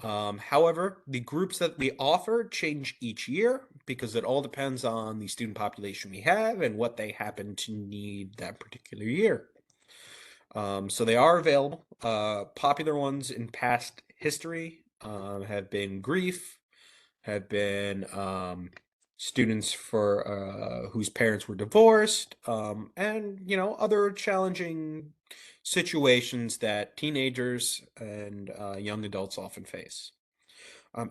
However, the groups that we offer change each year because it all depends on the student population we have and what they happen to need that particular year. So they are available. Popular ones in past history have been grief, have been students for whose parents were divorced, and other challenging situations that teenagers and young adults often face.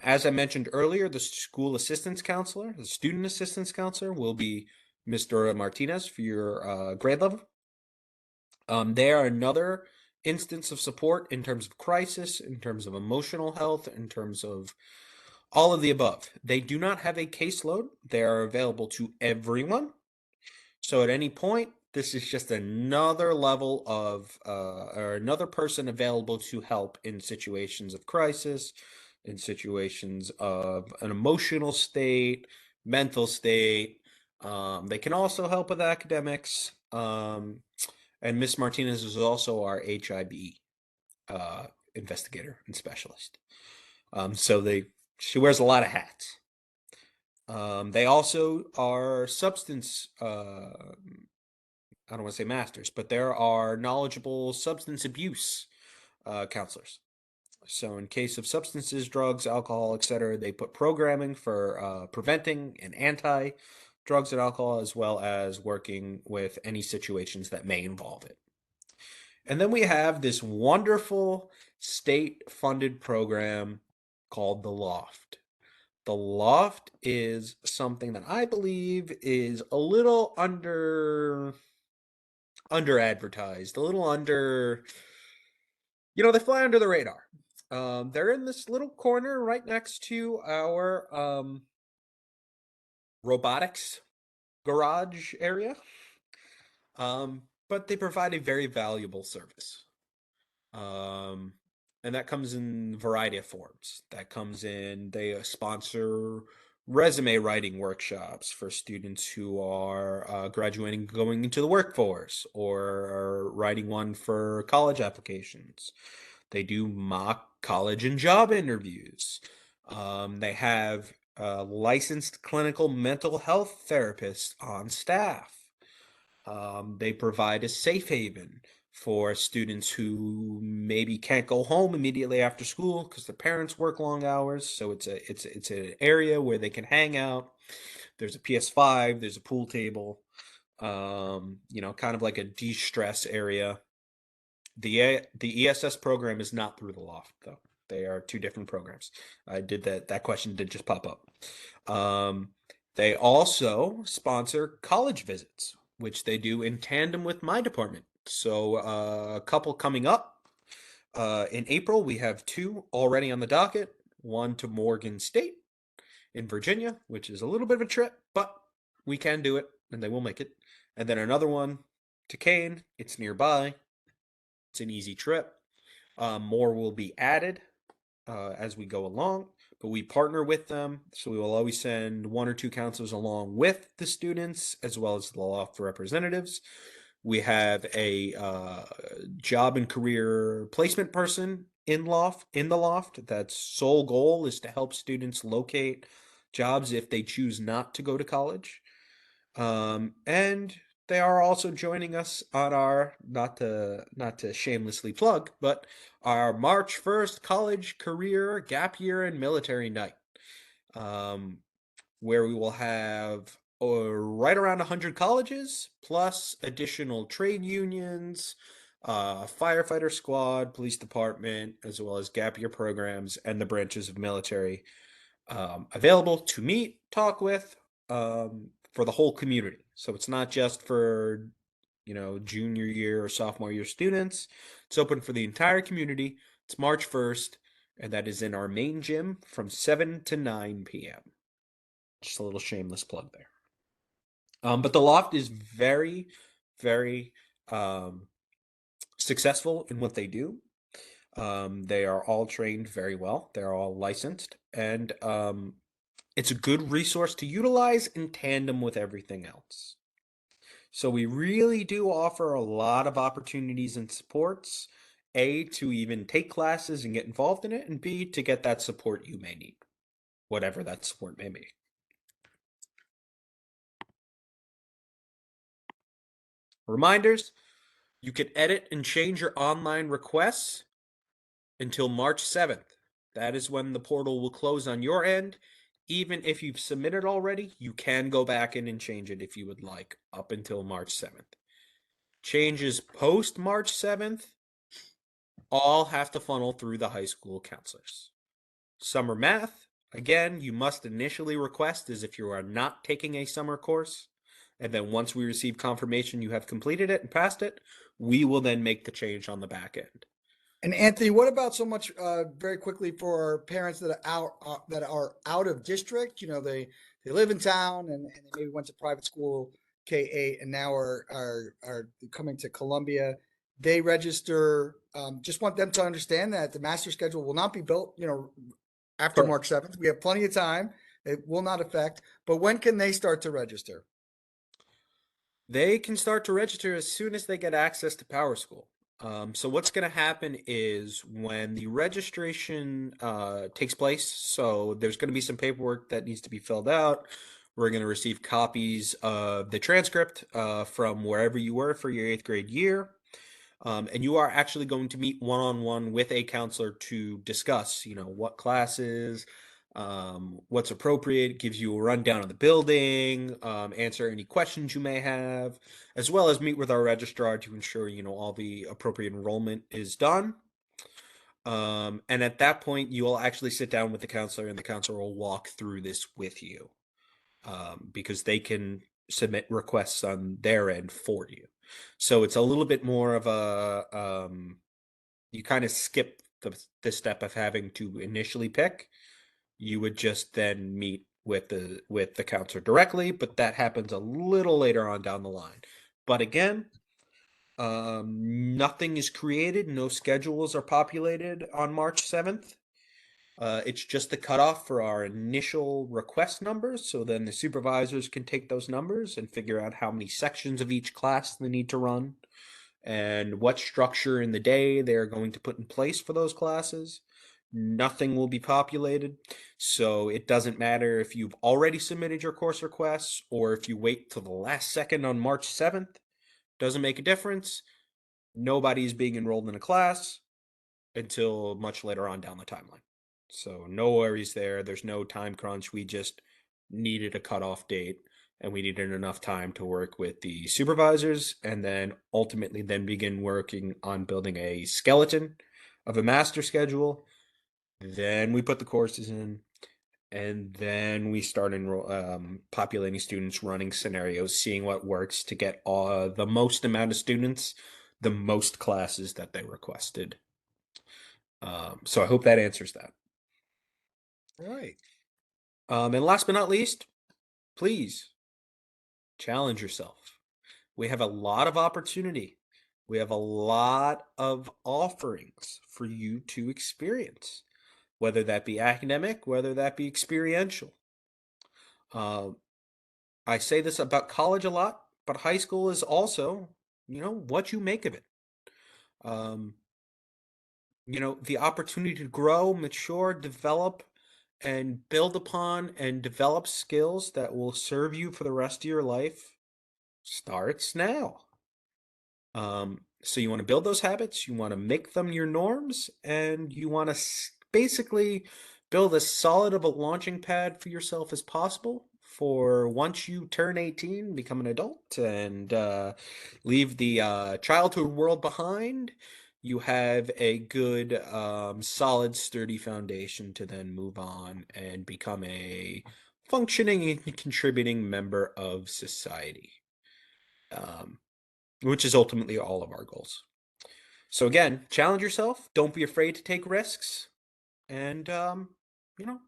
As I mentioned earlier, the school assistance counselor, the student assistance counselor, will be Mr. Martinez for your grade level. They are another instance of support in terms of crisis, in terms of emotional health, in terms of all of the above. They do not have a caseload. They are available to everyone. So at any point, this is just another level of, or another person available to help in situations of crisis, in situations of an emotional state, mental state. They can also help with academics. And Miss Martinez is also our HIB investigator and specialist. So she wears a lot of hats. They also are substance, I don't want to say masters, but there are knowledgeable substance abuse counselors. So in case of substances, drugs, alcohol, etc., they put programming for preventing and anti drugs and alcohol, as well as working with any situations that may involve it. And then we have this wonderful state-funded program called the Loft. The Loft is something that I believe is a little under advertised, a little under, they fly under the radar. They're in this little corner right next to our robotics garage area. But they provide a very valuable service. And that comes in a variety of forms. That comes in, they sponsor resume writing workshops for students who are graduating, going into the workforce, or are writing one for college applications. They do mock college and job interviews. They have licensed clinical mental health therapists on staff. They provide a safe haven for students who maybe can't go home immediately after school because their parents work long hours. So it's an area where they can hang out. There's a PS5, there's a pool table, kind of like a de-stress area. The ESS program is not through the Loft though. They are two different programs. I did that. That question did just pop up. They also sponsor college visits, which they do in tandem with my department. So a couple coming up. In April, we have two already on the docket. One to Morgan State in Virginia, which is a little bit of a trip, but we can do it, and they will make it. And then another one to Kane. It's nearby. It's an easy trip. More will be added as we go along, but we partner with them. So we will always send one or two counselors along with the students, as well as the Loft representatives. We have a job and career placement person in the Loft. That's sole goal is to help students locate jobs if they choose not to go to college. And they are also joining us on our not to shamelessly plug, but our March 1st college career gap year and military night, where we will have right around 100 colleges plus additional trade unions, firefighter squad, police department, as well as gap year programs and the branches of military available to meet, talk with, for the whole community. So it's not just for, junior year or sophomore year students. It's open for the entire community. It's March 1st, and that is in our main gym from 7 to 9 p.m. Just a little shameless plug there. But the Loft is very, very successful in what they do. They are all trained very well. They're all licensed, and it's a good resource to utilize in tandem with everything else. So we really do offer a lot of opportunities and supports, A, to even take classes and get involved in it, and B, to get that support you may need, whatever that support may be. Reminders, You can edit and change your online requests until March 7th. That is when the portal will close on your end. Even if you've submitted already, you can go back in and change it if you would like, up until March 7th. Changes post March 7th all have to funnel through the high school counselors. Summer math, again, you must initially request as if you are not taking a summer course. And then once we receive confirmation you have completed it and passed it, we will then make the change on the back end. And Anthony, what about so much very quickly for our parents that are out of district? You know, they live in town and they maybe went to private school K-8 and now are coming to Columbia. They register. Just want them to understand that the master schedule will not be built, you know, after Correct. March 7th. We have plenty of time. It will not affect. But when can they start to register? They can start to register as soon as they get access to Power School. So what's going to happen is when the registration takes place, so there's going to be some paperwork that needs to be filled out. We're going to receive copies of the transcript from wherever you were for your 8th grade year. And you are actually going to meet one-on-one with a counselor to discuss, you know, what classes, what's appropriate, gives you a rundown of the building, answer any questions you may have, as well as meet with our registrar to ensure, you know, all the appropriate enrollment is done. And at that point, you will actually sit down with the counselor and the counselor will walk through this with you, because they can submit requests on their end for you. So it's a little bit more of a, you kind of skip the step of having to initially pick. You would just then meet with the counselor directly, but that happens a little later on down the line. But again, nothing is created, no schedules are populated on March 7th. It's just the cutoff for our initial request numbers. So then the supervisors can take those numbers and figure out how many sections of each class they need to run and what structure in the day they're going to put in place for those classes. Nothing will be populated. So it doesn't matter if you've already submitted your course requests or if you wait till the last second on March 7th. Doesn't make a difference. Nobody's being enrolled in a class until much later on down the timeline. So no worries there. There's no time crunch. We just needed a cutoff date and we needed enough time to work with the supervisors and then ultimately then begin working on building a skeleton of a master schedule. Then we put the courses in and then we start populating students, running scenarios, seeing what works to get the most amount of students, the most classes that they requested. So I hope that answers that. All right. And last but not least, please challenge yourself. We have a lot of opportunity. We have a lot of offerings for you to experience, whether that be academic, whether that be experiential. I say this about college a lot, but high school is also, you know, what you make of it. You know, the opportunity to grow, mature, develop, and build upon and develop skills that will serve you for the rest of your life starts now. So you want to build those habits, you want to make them your norms, and you want to basically build as solid of a launching pad for yourself as possible for once you turn 18, become an adult, and leave the childhood world behind. You have a good, solid, sturdy foundation to then move on and become a functioning and contributing member of society, which is ultimately all of our goals. So again, challenge yourself. Don't be afraid to take risks, and you know,